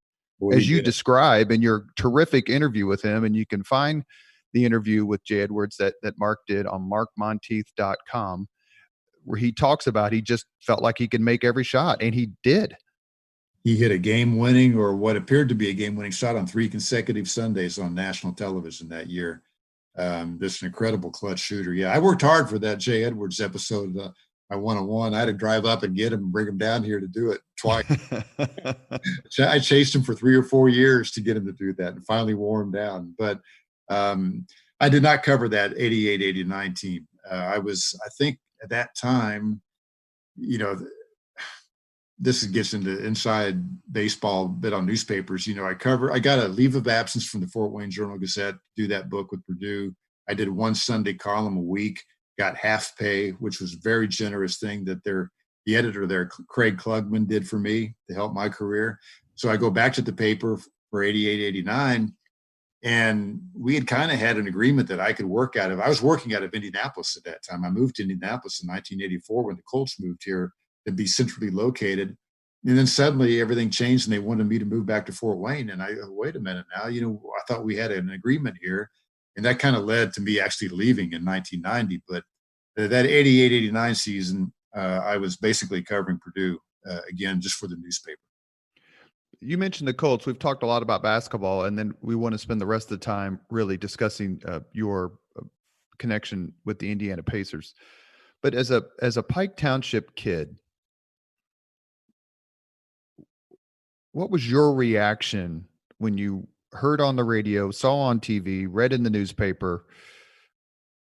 as you describe in your terrific interview with him. And you can find the interview with Jay Edwards that Mark did on markmontieth.com, where he talks about he just felt like he could make every shot, and he did. He hit a game-winning, or what appeared to be a game-winning shot, on 3 consecutive Sundays on national television that year. Just an incredible clutch shooter. Yeah, I worked hard for that Jay Edwards episode. My one-on-one, I had to drive up and get him and bring him down here to do it twice. I chased him for 3 or 4 years to get him to do that, and finally wore him down. But I did not cover that 88-89 team. I think at that time, this gets into inside baseball bit on newspapers. I got a leave of absence from the Fort Wayne Journal-Gazette to do that book with Purdue. I did one Sunday column a week, got half pay, which was a very generous thing that the editor there, Craig Klugman, did for me to help my career. So I go back to the paper for 88-89, And we had kind of had an agreement that I could work out of. I was working out of Indianapolis at that time. I moved to Indianapolis in 1984 when the Colts moved here to be centrally located. And then suddenly everything changed and they wanted me to move back to Fort Wayne. And wait a minute now, I thought we had an agreement here. And that kind of led to me actually leaving in 1990. But that 88, 89 season, I was basically covering Purdue again, just for the newspaper. You mentioned the Colts. We've talked a lot about basketball, and then we want to spend the rest of the time really discussing your connection with the Indiana Pacers. But as a Pike Township kid, what was your reaction when you heard on the radio, saw on TV, read in the newspaper,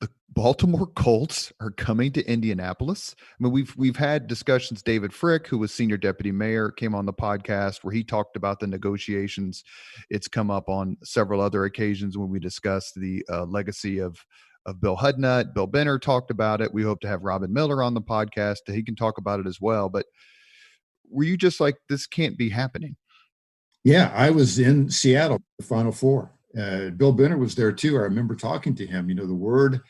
the Baltimore Colts are coming to Indianapolis? I mean, we've had discussions. David Frick, who was senior deputy mayor, came on the podcast where he talked about the negotiations. It's come up on several other occasions when we discussed the legacy of Bill Hudnut. Bill Benner talked about it. We hope to have Robin Miller on the podcast. He can talk about it as well. But were you just like, this can't be happening? Yeah, I was in Seattle, the Final Four. Bill Benner was there too. I remember talking to him. The word,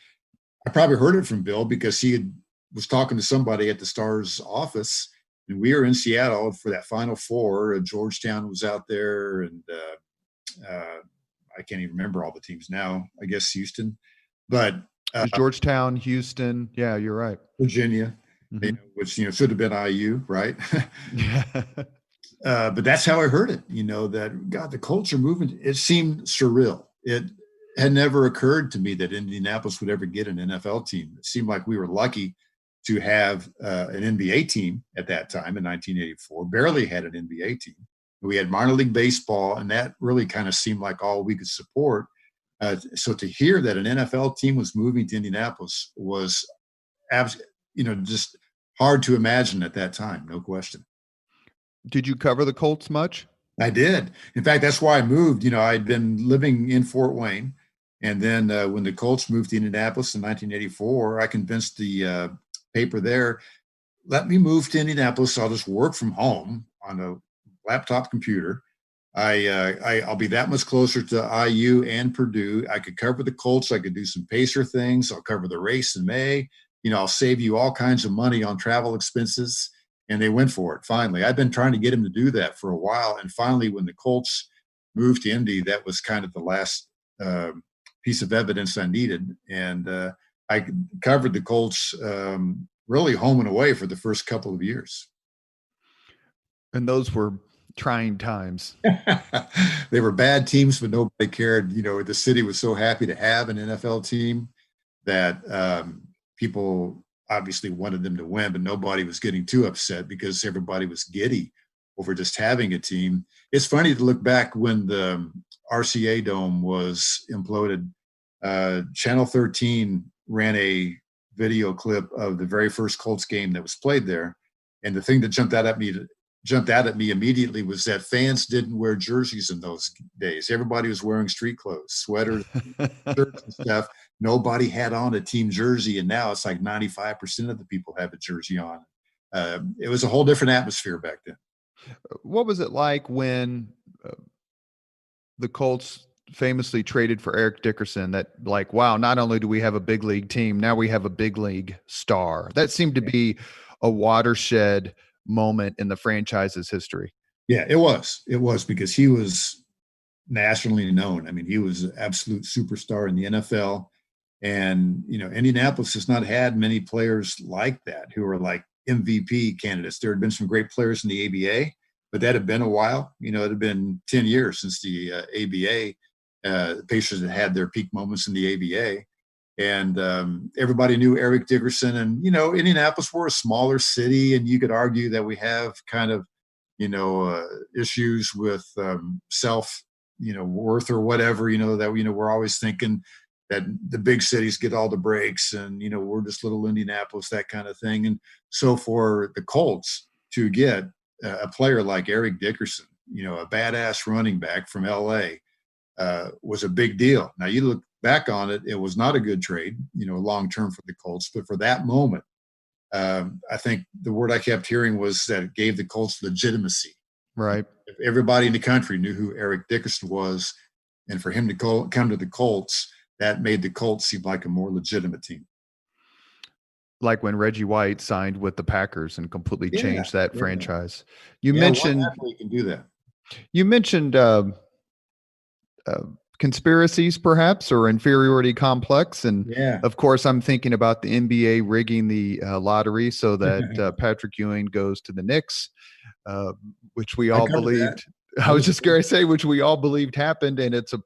I probably heard it from Bill because was talking to somebody at the Stars office, and we were in Seattle for that Final Four. Georgetown was out there, and I can't even remember all the teams now. I guess Houston, but it was Georgetown, Houston. Yeah, you're right. Virginia, which should have been IU, right? Yeah. But that's how I heard it, that, God, the Colts are moving. It seemed surreal. It had never occurred to me that Indianapolis would ever get an NFL team. It seemed like we were lucky to have an NBA team at that time in 1984, barely had an NBA team. We had minor league baseball, and that really kind of seemed like all we could support. So to hear that an NFL team was moving to Indianapolis was, just hard to imagine at that time, no question. Did you cover the Colts much? I did. In fact, that's why I moved. I'd been living in Fort Wayne. And then when the Colts moved to Indianapolis in 1984, I convinced the paper there, let me move to Indianapolis. I'll just work from home on a laptop computer. I'll be that much closer to IU and Purdue. I could cover the Colts. I could do some Pacer things. I'll cover the race in May. I'll save you all kinds of money on travel expenses. And they went for it, finally. I've been trying to get him to do that for a while. And finally, when the Colts moved to Indy, that was kind of the last piece of evidence I needed. And I covered the Colts really home and away for the first couple of years. And those were trying times. They were bad teams, but nobody cared. The city was so happy to have an NFL team that people obviously wanted them to win, but nobody was getting too upset because everybody was giddy over just having a team. It's funny to look back when the RCA Dome was imploded. Channel 13 ran a video clip of the very first Colts game that was played there. And the thing that jumped out at me immediately was that fans didn't wear jerseys in those days. Everybody was wearing street clothes, sweaters, shirts and stuff. Nobody had on a team jersey, and now it's like 95% of the people have a jersey on. It was a whole different atmosphere back then. What was it like when the Colts famously traded for Eric Dickerson? That, like, wow, not only do we have a big league team, now we have a big league star. That seemed to be a watershed moment in the franchise's history. Yeah, it was because he was nationally known. I mean, he was an absolute superstar in the NFL. And, Indianapolis has not had many players like that who are like MVP candidates. There had been some great players in the ABA, but that had been a while. It had been 10 years since the ABA. The Pacers had their peak moments in the ABA. And everybody knew Eric Dickerson. And, Indianapolis, we're a smaller city, and you could argue that we have kind of, issues with self, worth or whatever, that, we're always thinking that the big cities get all the breaks and, we're just little Indianapolis, that kind of thing. And so for the Colts to get a player like Eric Dickerson, a badass running back from LA, was a big deal. Now you look back on it, it was not a good trade, long-term for the Colts, but for that moment, I think the word I kept hearing was that it gave the Colts legitimacy. Right. If everybody in the country knew who Eric Dickerson was, And for him to come to the Colts, that made the Colts seem like a more legitimate team. Like when Reggie White signed with the Packers and completely Yeah, changed that yeah, franchise. You yeah. One mentioned athlete can do that. you mentioned conspiracies, perhaps, or inferiority complex, and Yeah. of course, I'm thinking about the NBA rigging the lottery so that Patrick Ewing goes to the Knicks, uh, which we I all covered that. believed. I That was was a just going to say, which we all believed happened, and it's a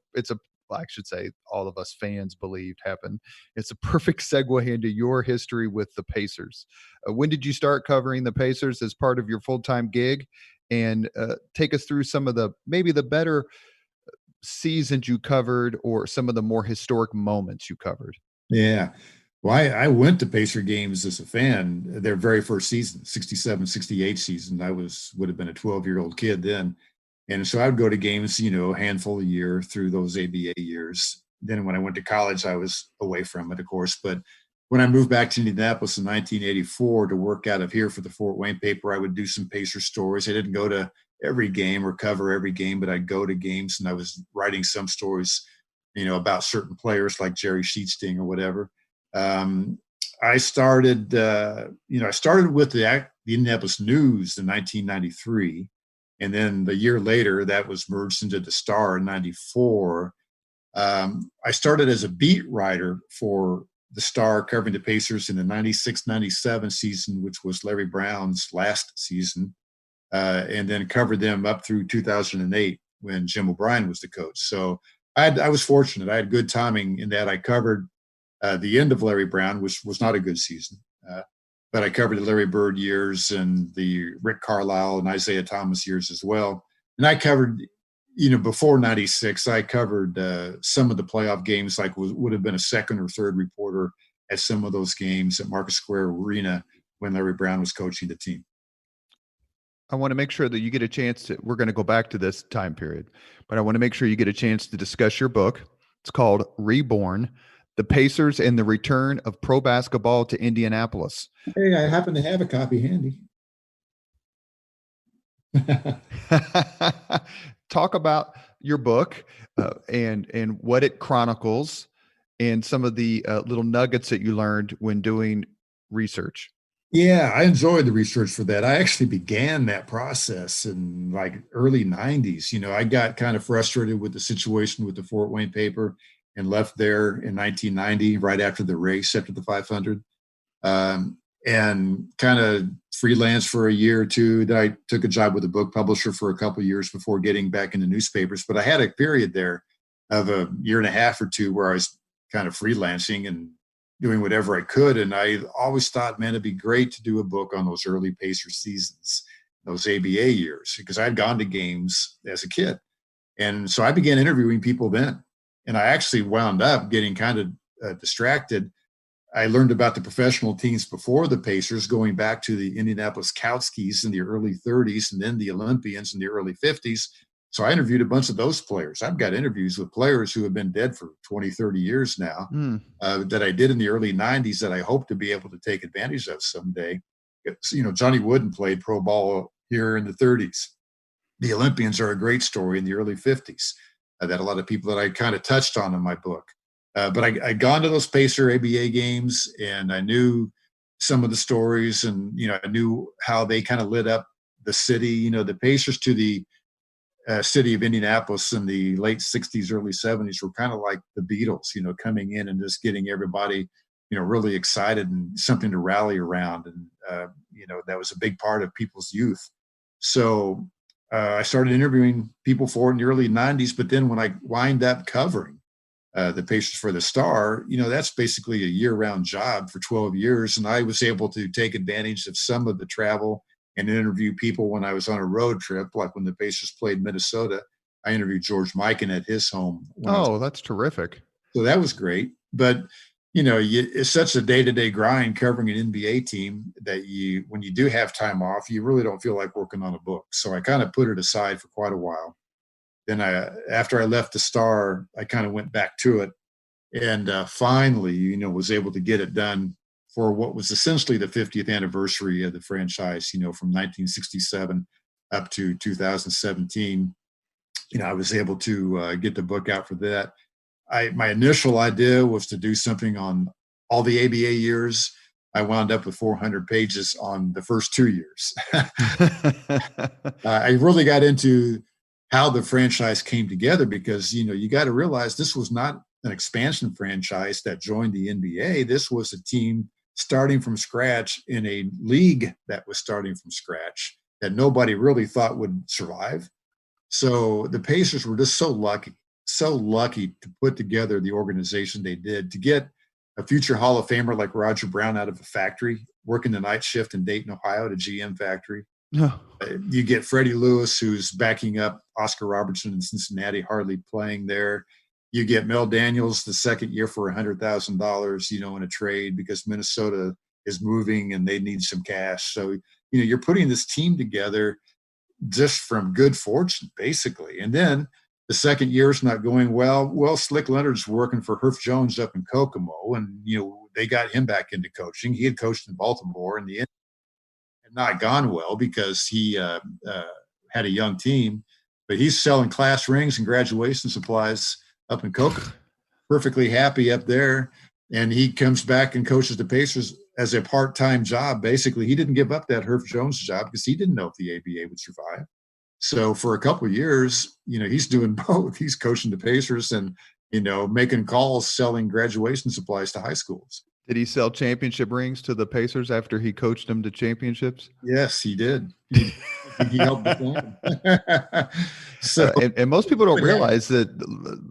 well, I should say all of us fans believed happened. It's a perfect segue into your history with the Pacers. When did you start covering the Pacers as part of your full-time gig? And take us through some of the maybe the better seasons you covered or some of the more historic moments you covered. Yeah. Well, I went to Pacer games as a fan their very first season, 67, 68 season. Would have been a 12-year-old kid then. And so I would go to games, a handful a year through those ABA years. Then when I went to college, I was away from it, of course. But when I moved back to Indianapolis in 1984 to work out of here for the Fort Wayne paper, I would do some Pacer stories. I didn't go to every game or cover every game, but I'd go to games and I was writing some stories, about certain players like Jerry Sheetsting or whatever. Um, I started, I started with the Indianapolis News in 1993. And then the year later, that was merged into the Star in 94. I started as a beat writer for the Star covering the Pacers in the 96-97 season, which was Larry Brown's last season, and then covered them up through 2008 when Jim O'Brien was the coach. So I was fortunate. I had good timing in that I covered the end of Larry Brown, which was not a good season. But I covered the Larry Bird years and the Rick Carlisle and Isaiah Thomas years as well. And I covered, before 96, I covered some of the playoff games, like would have been a second or third reporter at some of those games at Market Square Arena when Larry Brown was coaching the team. I want to make sure that you get a chance to, we're going to go back to this time period, but I want to make sure you get a chance to discuss your book. It's called Reborn: The Pacers and the Return of Pro Basketball to Indianapolis. Hey, I happen to have a copy handy. Talk about your book and what it chronicles and some of the little nuggets that you learned when doing research. Yeah, I enjoyed the research for that. I actually began that process in like early 90s. I got kind of frustrated with the situation with the Fort Wayne paper and left there in 1990, right after the race, after the 500, and kind of freelance for a year or two. Then I took a job with a book publisher for a couple of years before getting back into newspapers. But I had a period there of a year and a half or two where I was kind of freelancing and doing whatever I could. And I always thought, man, it'd be great to do a book on those early Pacer seasons, those ABA years, because I had gone to games as a kid. And so I began interviewing people then. And I actually wound up getting kind of distracted. I learned about the professional teams before the Pacers, going back to the Indianapolis Koutskis in the early 30s and then the Olympians in the early 50s. So I interviewed a bunch of those players. I've got interviews with players who have been dead for 20, 30 years now that I did in the early 90s that I hope to be able to take advantage of someday. Johnny Wooden played pro ball here in the 30s. The Olympians are a great story in the early 50s that a lot of people that I kind of touched on in my book. But I'd gone to those Pacer ABA games and I knew some of the stories and, I knew how they kind of lit up the city. The Pacers to the city of Indianapolis in the late 60s, early 70s were kind of like the Beatles, coming in and just getting everybody, really excited and something to rally around. And, that was a big part of people's youth. So I started interviewing people for it in the early 90s. But then when I wind up covering the Pacers for the Star, that's basically a year-round job for 12 years. And I was able to take advantage of some of the travel and interview people when I was on a road trip, like when the Pacers played Minnesota. I interviewed George Mikan at his home. That's terrific. So that was great. But, it's such a day-to-day grind covering an NBA team that when you do have time off, you really don't feel like working on a book. So I kind of put it aside for quite a while. Then after I left the Star, I kind of went back to it and finally, was able to get it done for what was essentially the 50th anniversary of the franchise, from 1967 up to 2017. I was able to get the book out for that. My initial idea was to do something on all the ABA years. I wound up with 400 pages on the first 2 years. I really got into how the franchise came together because, you got to realize this was not an expansion franchise that joined the NBA. This was a team starting from scratch in a league that was starting from scratch that nobody really thought would survive. So the Pacers were just so lucky to put together the organization they did, to get a future Hall of Famer like Roger Brown out of a factory, working the night shift in Dayton, Ohio, at a GM factory. No. You get Freddie Lewis, who's backing up Oscar Robertson in Cincinnati, hardly playing there. You get Mel Daniels the second year for $100,000, in a trade because Minnesota is moving and they need some cash. So, you're putting this team together just from good fortune, basically. And then the second year is not going well. Well, Slick Leonard's working for Herff Jones up in Kokomo, and they got him back into coaching. He had coached in Baltimore, and the end had not gone well because he had a young team. But he's selling class rings and graduation supplies up in Kokomo, perfectly happy up there. And he comes back and coaches the Pacers as a part-time job. Basically, he didn't give up that Herff Jones job because he didn't know if the ABA would survive. So for a couple of years, he's doing both. He's coaching the Pacers and, making calls, selling graduation supplies to high schools. Did he sell championship rings to the Pacers after he coached them to championships? Yes, he did. He helped defend them. So, and most people don't realize that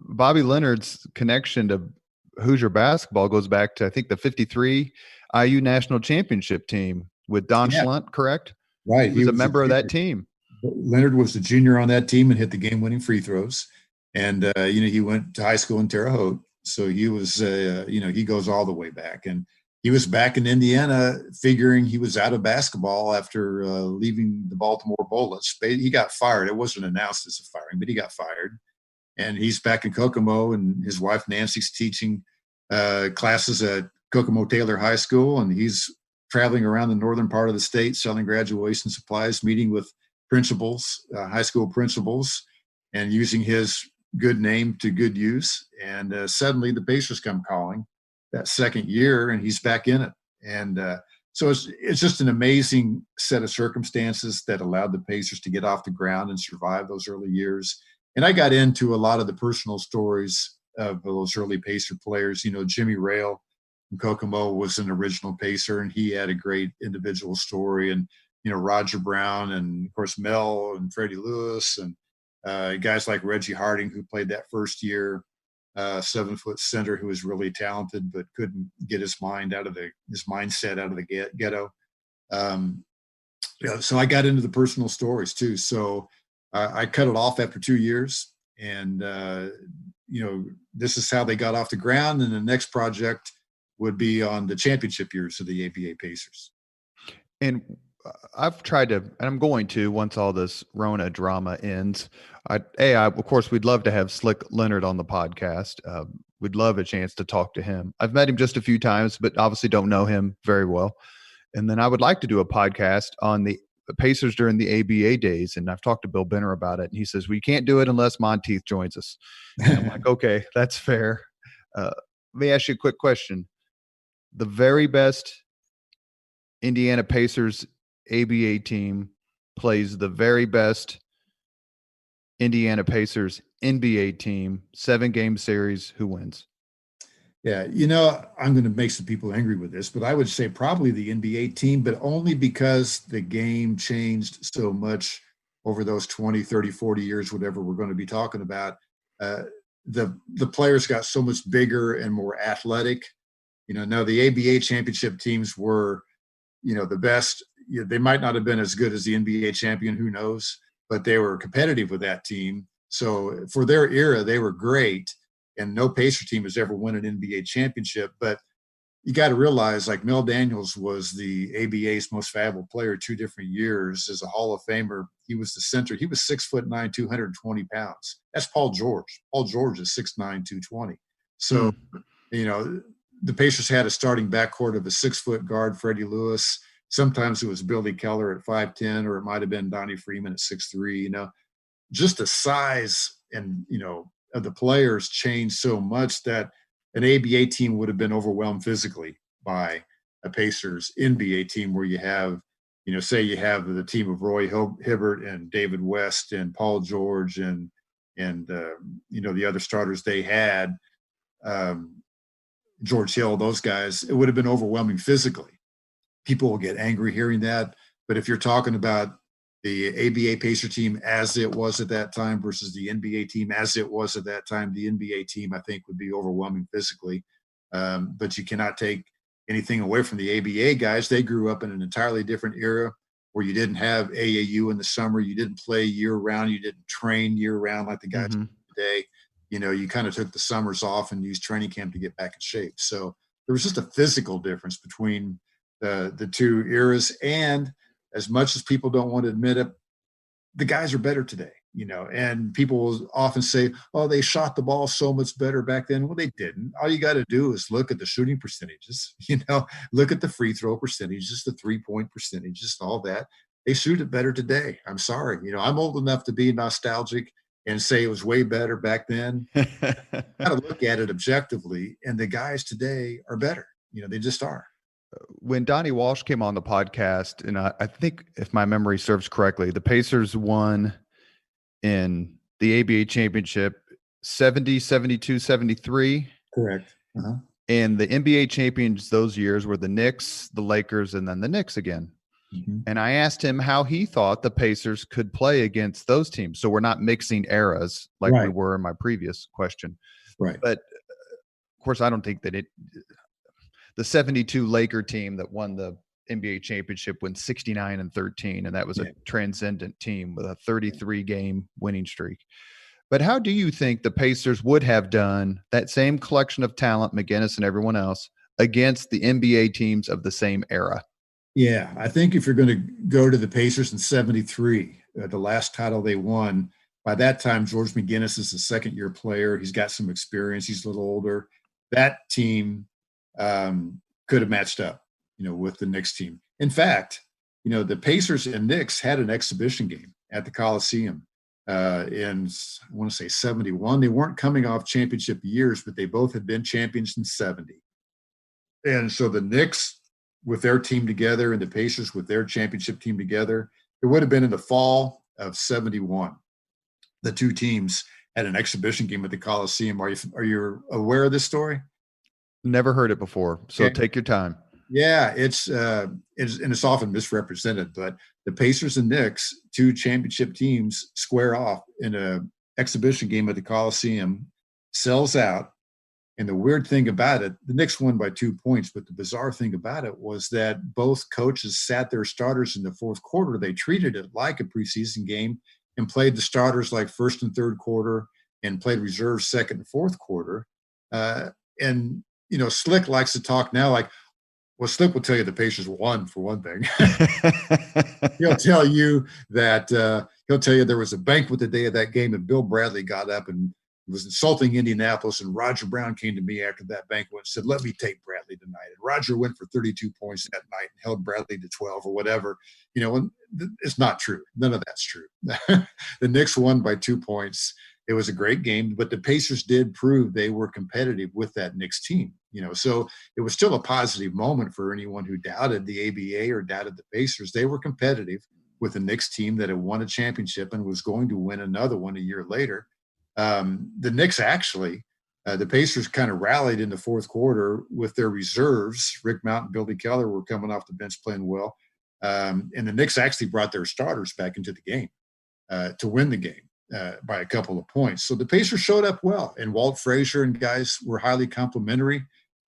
Bobby Leonard's connection to Hoosier basketball goes back to, I think, the 53 IU national championship team with Don Schlunt, correct? Right. He was a member of that team. Leonard was the junior on that team and hit the game-winning free throws. And, he went to high school in Terre Haute. So he was, he goes all the way back. And he was back in Indiana figuring he was out of basketball after leaving the Baltimore Bullets. He got fired. It wasn't announced as a firing, but he got fired. And he's back in Kokomo, and his wife Nancy's teaching classes at Kokomo Taylor High School. And he's traveling around the northern part of the state selling graduation supplies, meeting with principals, high school principals, and using his good name to good use. And suddenly the Pacers come calling that second year, and he's back in it. And so it's just an amazing set of circumstances that allowed the Pacers to get off the ground and survive those early years. And I got into a lot of the personal stories of those early Pacer players. Jimmy Rail from Kokomo was an original Pacer, and he had a great individual story. And Roger Brown, and of course Mel and Freddie Lewis, and guys like Reggie Harding, who played that first year, 7-foot center who was really talented but couldn't get his mindset out of the ghetto. So I got into the personal stories too. So I cut it off after 2 years, and this is how they got off the ground. And the next project would be on the championship years of the ABA Pacers. And I've tried to, and I'm going to, once all this Rona drama ends. Of course, we'd love to have Slick Leonard on the podcast. We'd love a chance to talk to him. I've met him just a few times, but obviously don't know him very well. And then I would like to do a podcast on the Pacers during the ABA days. And I've talked to Bill Benner about it. And he says, we can't do it unless Montieth joins us. And I'm like, okay, that's fair. Let me ask you a quick question. The very best Indiana Pacers ABA team plays the very best Indiana Pacers NBA team, 7-game series. Who wins? Yeah, I'm going to make some people angry with this, but I would say probably the NBA team, but only because the game changed so much over those 20, 30, 40 years, whatever we're going to be talking about. The players got so much bigger and more athletic. Now the ABA championship teams were, the best. They might not have been as good as the NBA champion, who knows, but they were competitive with that team. So for their era, they were great. And no Pacer team has ever won an NBA championship. But you got to realize, like, Mel Daniels was the ABA's most valuable player 2 different years as a Hall of Famer. He was the center. He was 6'9", 220 pounds. That's Paul George. Paul George is 6'9", 220. So, the Pacers had a starting backcourt of a 6-foot guard, Freddie Lewis. Sometimes it was Billy Keller at 5'10", or it might have been Donnie Freeman at 6'3". just the size and, of the players changed so much that an ABA team would have been overwhelmed physically by a Pacers NBA team where you have, say you have the team of Roy Hibbert and David West and Paul George and the other starters they had, George Hill, those guys, it would have been overwhelming physically. People will get angry hearing that. But if you're talking about the ABA Pacer team as it was at that time versus the NBA team as it was at that time, the NBA team, I think, would be overwhelming physically. But you cannot take anything away from the ABA guys. They grew up in an entirely different era where you didn't have AAU in the summer. You didn't play year round. You didn't train year round like the guys today. You kind of took the summers off and used training camp to get back in shape. So there was just a physical difference between the two eras. And as much as people don't want to admit it, the guys are better today, and people will often say, oh, they shot the ball so much better back then. Well, they didn't. All you got to do is look at the shooting percentages, look at the free throw percentages, the 3-point percentages, all that. They shoot it better today. I'm sorry. I'm old enough to be nostalgic and say it was way better back then. Got to look at it objectively, and the guys today are better. They just are. When Donnie Walsh came on the podcast, and I think if my memory serves correctly, the Pacers won in the ABA championship 70, 72, 73. Correct. Uh-huh. And the NBA champions those years were the Knicks, the Lakers, and then the Knicks again. Mm-hmm. And I asked him how he thought the Pacers could play against those teams. So we're not mixing eras like we were in my previous question. Right. But of course, I don't think that the 72 Laker team that won the NBA championship went 69-13, and that was a transcendent team with a 33-game winning streak. But how do you think the Pacers would have done that same collection of talent, McGinnis and everyone else, against the NBA teams of the same era? Yeah, I think if you're going to go to the Pacers in 73, the last title they won, by that time, George McGinnis is a second-year player. He's got some experience. He's a little older. That team could have matched up, with the Knicks team. In fact, the Pacers and Knicks had an exhibition game at the Coliseum in, I want to say 71. They weren't coming off championship years, but they both had been champions in 70. And so the Knicks with their team together and the Pacers with their championship team together, it would have been in the fall of 71. The two teams had an exhibition game at the Coliseum. Are you aware of this story? Never heard it before. So take your time. Yeah, it's often misrepresented, but the Pacers and Knicks, two championship teams, square off in an exhibition game at the Coliseum, sells out. And the weird thing about it, the Knicks won by 2 points, but the bizarre thing about it was that both coaches sat their starters in the fourth quarter. They treated it like a preseason game and played the starters like first and third quarter and played reserves second and fourth quarter. And Slick likes to talk now like, well, Slick will tell you the Pacers won for one thing. He'll tell you that there was a banquet the day of that game and Bill Bradley got up and was insulting Indianapolis, and Roger Brown came to me after that banquet and said, let me take Bradley tonight. And Roger went for 32 points that night and held Bradley to 12 or whatever. And it's not true. None of that's true. The Knicks won by 2 points. It was a great game, but the Pacers did prove they were competitive with that Knicks team. So it was still a positive moment for anyone who doubted the ABA or doubted the Pacers. They were competitive with the Knicks team that had won a championship and was going to win another one a year later. The Knicks actually, the Pacers kind of rallied in the fourth quarter with their reserves. Rick Mount and Billy Keller were coming off the bench playing well. And the Knicks actually brought their starters back into the game to win the game by a couple of points. So the Pacers showed up well, and Walt Frazier and guys were highly complimentary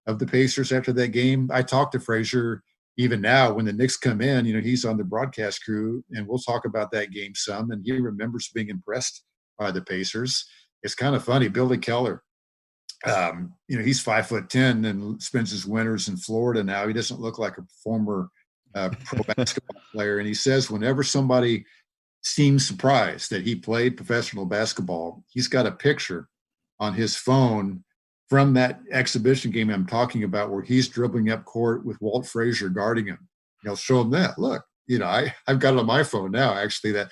of the Pacers after that game. I talked to Frazier even now when the Knicks come in, he's on the broadcast crew, and we'll talk about that game some, and he remembers being impressed by the Pacers. It's kind of funny. Billy Keller, he's 5'10" and spends his winters in Florida now. He doesn't look like a former pro basketball player. And he says whenever somebody seems surprised that he played professional basketball, he's got a picture on his phone from that exhibition game I'm talking about where he's dribbling up court with Walt Frazier guarding him. He'll show him that. Look, I've got it on my phone now, actually, that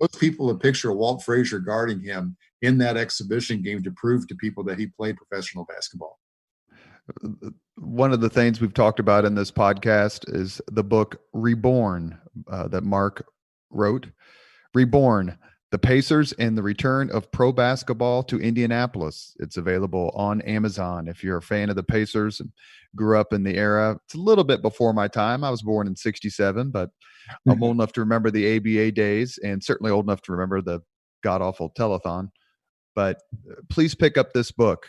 most people a picture of Walt Frazier guarding him in that exhibition game to prove to people that he played professional basketball. One of the things we've talked about in this podcast is the book Reborn that Mark wrote. Reborn, The Pacers and the Return of Pro Basketball to Indianapolis. It's available on Amazon. If you're a fan of the Pacers and grew up in the era, it's a little bit before my time. I was born in 67, but I'm old enough to remember the ABA days and certainly old enough to remember the god-awful telethon. But please pick up this book.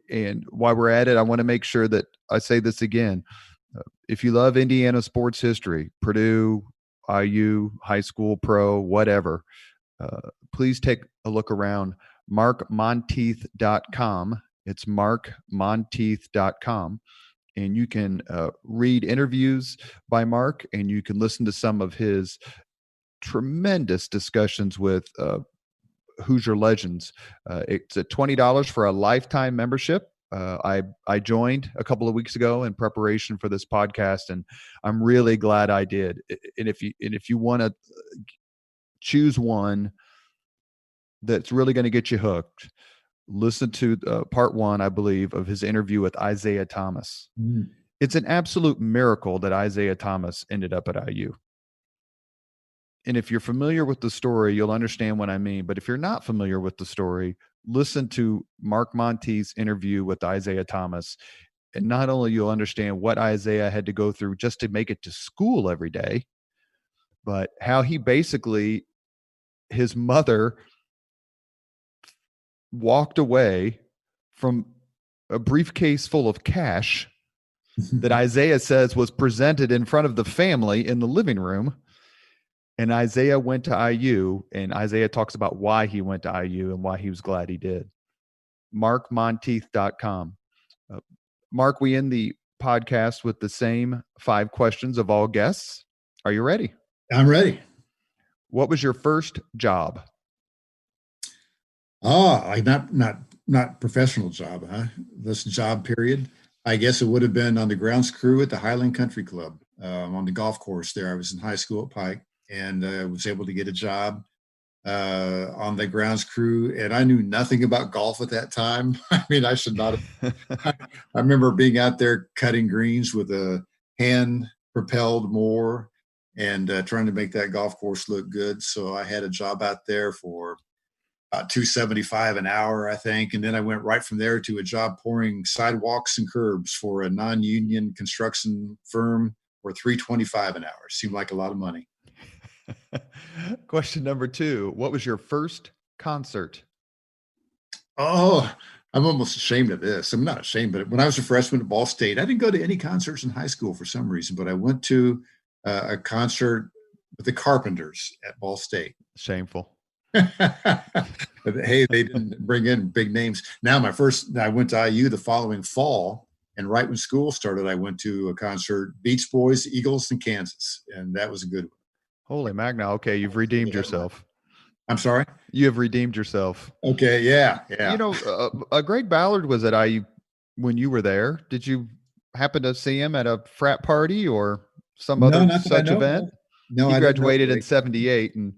And while we're at it, I want to make sure that I say this again. If you love Indiana sports history, Purdue, IU, high school, pro, whatever, please take a look around markmontieth.com. It's markmontieth.com. And you can read interviews by Mark, and you can listen to some of his tremendous discussions with Hoosier legends. It's at $20 for a lifetime membership. I joined a couple of weeks ago in preparation for this podcast, and I'm really glad I did. And if you want to choose one that's really going to get you hooked, listen to part 1, I believe, of his interview with Isaiah Thomas. It's an absolute miracle that Isaiah Thomas ended up at IU. And if you're familiar with the story, you'll understand what I mean. But if you're not familiar with the story, listen to Mark Montieth's interview with Isaiah Thomas. And not only you'll understand what Isaiah had to go through just to make it to school every day, but how he basically, his mother walked away from a briefcase full of cash that Isaiah says was presented in front of the family in the living room. And Isaiah went to IU, and Isaiah talks about why he went to IU and why he was glad he did. markmontieth.com. Mark, we end the podcast with the same 5 questions of all guests. Are you ready? I'm ready. What was your first job? Oh, like not professional job, huh? This job period. I guess it would have been on the grounds crew at the Highland Country Club on the golf course there. I was in high school at Pike, and was able to get a job on the grounds crew. And I knew nothing about golf at that time. I mean, I should not have. I remember being out there cutting greens with a hand-propelled mower and trying to make that golf course look good. So I had a job out there for about $2.75 an hour, I think. And then I went right from there to a job pouring sidewalks and curbs for a non-union construction firm for $3.25 an hour. Seemed like a lot of money. Question number 2. What was your first concert? Oh, I'm almost ashamed of this. I'm not ashamed, but when I was a freshman at Ball State, I didn't go to any concerts in high school for some reason, but I went to a concert with the Carpenters at Ball State. Shameful. Hey, they didn't bring in big names. I went to IU the following fall, and right when school started, I went to a concert, Beach Boys, Eagles, and Kansas, and that was a good one. Holy Magna. Okay, you've redeemed yourself. I'm sorry? You have redeemed yourself. Okay, yeah. You know, Greg Ballard was at IU when you were there. Did you happen to see him at a frat party or some other such event? No, he graduated in 78, and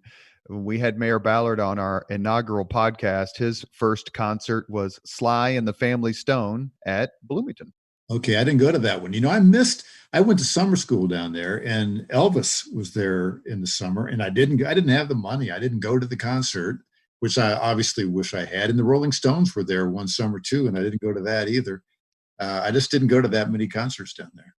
we had Mayor Ballard on our inaugural podcast. His first concert was Sly and the Family Stone at Bloomington. Okay, I didn't go to that one. I went to summer school down there, and Elvis was there in the summer, and I didn't have the money. I didn't go to the concert, which I obviously wish I had. And the Rolling Stones were there one summer too, and I didn't go to that either. I just didn't go to that many concerts down there.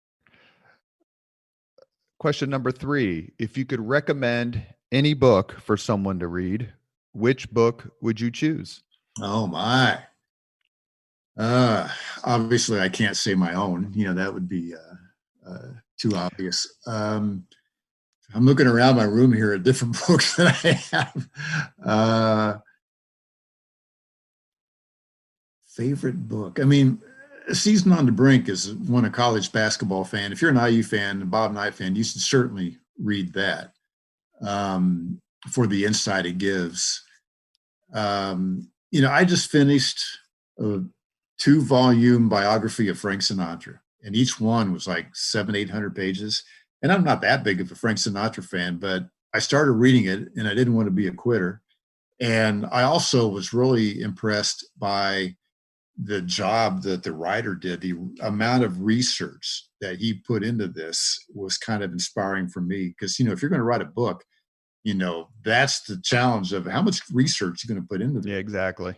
Question number 3. If you could recommend any book for someone to read, which book would you choose? Oh my. Obviously I can't say my own, that would be too obvious. I'm looking around my room here at different books that I have. Favorite book. I mean, Season on the Brink is one, a college basketball fan. If you're an IU fan, a Bob Knight fan, you should certainly read that for the insight it gives. I just finished a 2-volume biography of Frank Sinatra, and each one was like 700-800 pages. and I'm not that big of a Frank Sinatra fan, but I started reading it and I didn't want to be a quitter. And I also was really impressed by the job that the writer did. The amount of research that he put into this was kind of inspiring for me because, if you're going to write a book, that's the challenge of how much research you're going to put into Yeah, it. exactly.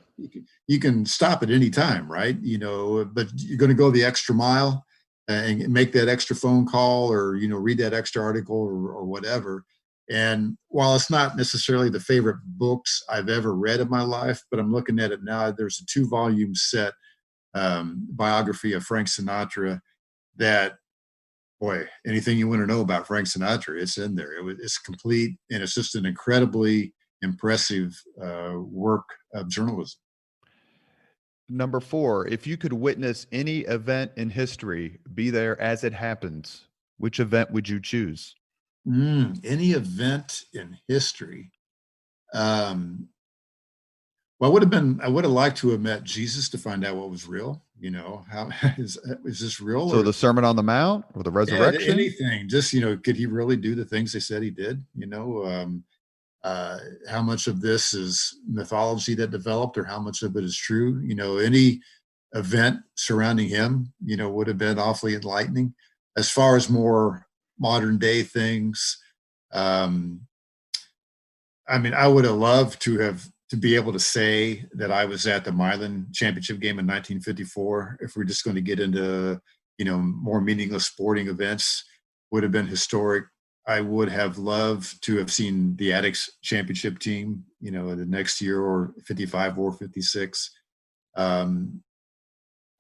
You can stop at any time, right? But you're going to go the extra mile and make that extra phone call or, read that extra article or whatever. And while it's not necessarily the favorite books I've ever read in my life, but I'm looking at it now, there's a 2-volume set biography of Frank Sinatra that, boy, anything you want to know about Frank Sinatra, it's in there. It's complete, and it's just an incredibly impressive work of journalism. Number 4, if you could witness any event in history, be there as it happens, which event would you choose? Any event in history. Well, I would have liked to have met Jesus to find out what was real. How is this real? So Or the Sermon on the Mount or the resurrection? anything? Just, could he really do the things they said he did? How much of this is mythology that developed or how much of it is true? Any event surrounding him, would have been awfully enlightening. As far as more modern day things, I would have loved to be able to say that I was at the Milan Championship game in 1954. If we're just going to get into, more meaningless sporting events, would have been historic. I would have loved to have seen the Addicts Championship team, the next year, or 55 or 56.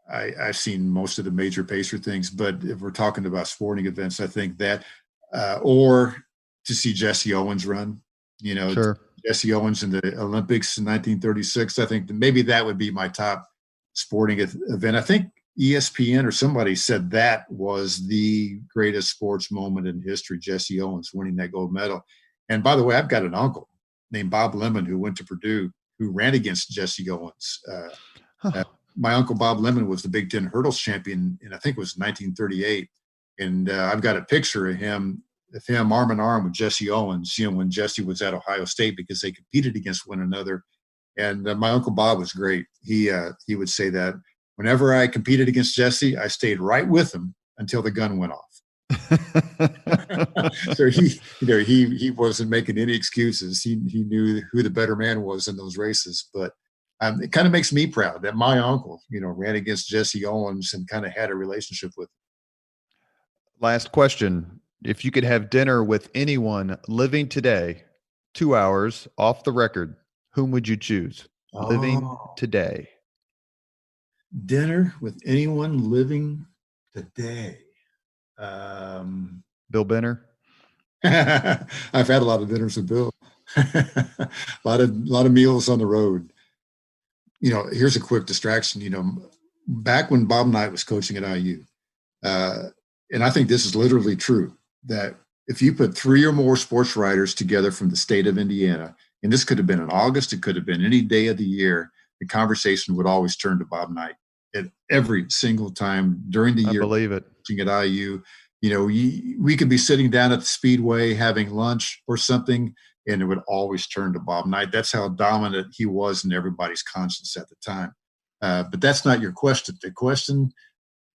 I've seen most of the major Pacer things, but if we're talking about sporting events, I think that, or to see Jesse Owens run, Sure. Jesse Owens in the Olympics in 1936. I think maybe that would be my top sporting event. I think ESPN or somebody said that was the greatest sports moment in history, Jesse Owens winning that gold medal. And by the way, I've got an uncle named Bob Lemon who went to Purdue, who ran against Jesse Owens. My uncle Bob Lemon was the Big Ten hurdles champion, and I think it was 1938. And I've got a picture of him arm in arm with Jesse Owens, when Jesse was at Ohio State, because they competed against one another. And my uncle Bob was great. He would say that whenever I competed against Jesse, I stayed right with him until the gun went off. So he wasn't making any excuses. He knew who the better man was in those races. But it kind of makes me proud that my uncle, ran against Jesse Owens and kind of had a relationship with him. Last question. If you could have dinner with anyone living today, 2 hours off the record, whom would you choose? Living today. Dinner with anyone living today. Bill Benner? I've had a lot of dinners with Bill. a lot of meals on the road. Here's a quick distraction. Back when Bob Knight was coaching at IU, and I think this is literally true, that if you put 3 or more sports writers together from the state of Indiana, and this could have been in August, it could have been any day of the year, the conversation would always turn to Bob Knight at every single time during the year. I believe it. At IU, we could be sitting down at the Speedway having lunch or something, and it would always turn to Bob Knight. That's how dominant he was in everybody's conscience at the time. But that's not your question. The question,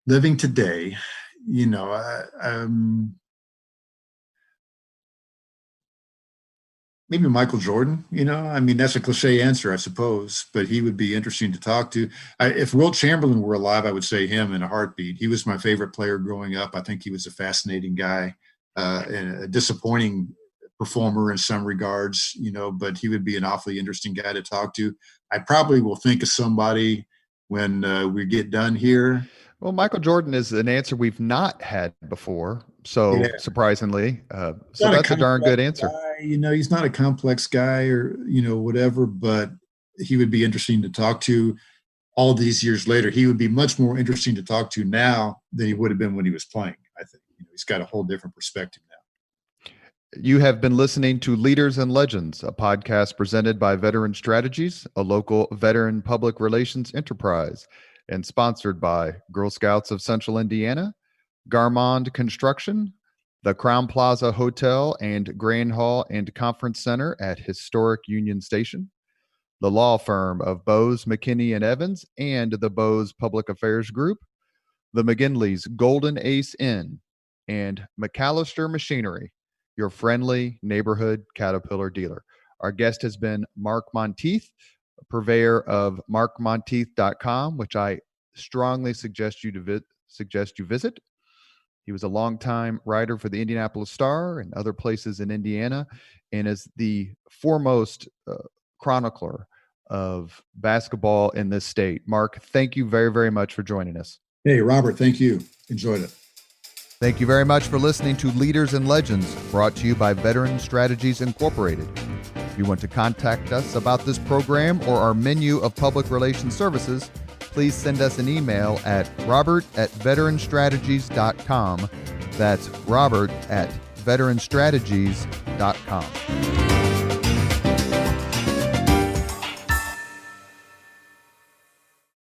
living today, maybe Michael Jordan, that's a cliche answer, I suppose, but he would be interesting to talk to. If Wilt Chamberlain were alive, I would say him in a heartbeat. He was my favorite player growing up. I think he was a fascinating guy, and a disappointing performer in some regards, but he would be an awfully interesting guy to talk to. I probably will think of somebody when we get done here. Well, Michael Jordan is an answer we've not had before. So surprisingly, so that's a darn good answer. Guy, he's not a complex guy or, whatever, but he would be interesting to talk to all these years later. He would be much more interesting to talk to now than he would have been when he was playing. I think he's got a whole different perspective now. You have been listening to Leaders and Legends, a podcast presented by Veteran Strategies, a local veteran public relations enterprise, and sponsored by Girl Scouts of Central Indiana, Garmond Construction, the Crown Plaza Hotel and Grand Hall and Conference Center at historic Union Station, the law firm of Bose, McKinney, and Evans and the Bose Public Affairs Group, the McGinley's Golden Ace Inn, and McAllister Machinery, your friendly neighborhood Caterpillar dealer. Our guest has been Mark Montieth, purveyor of markmontieth.com, which I strongly suggest you visit. He was a longtime writer for the Indianapolis Star and other places in Indiana, and is the foremost chronicler of basketball in this state. Mark, thank you very, very much for joining us. Hey, Robert, thank you. Enjoyed it. Thank you very much for listening to Leaders and Legends, brought to you by Veteran Strategies Incorporated. If you want to contact us about this program or our menu of public relations services, please send us an email at robert@veteranstrategies.com. That's robert@veteranstrategies.com.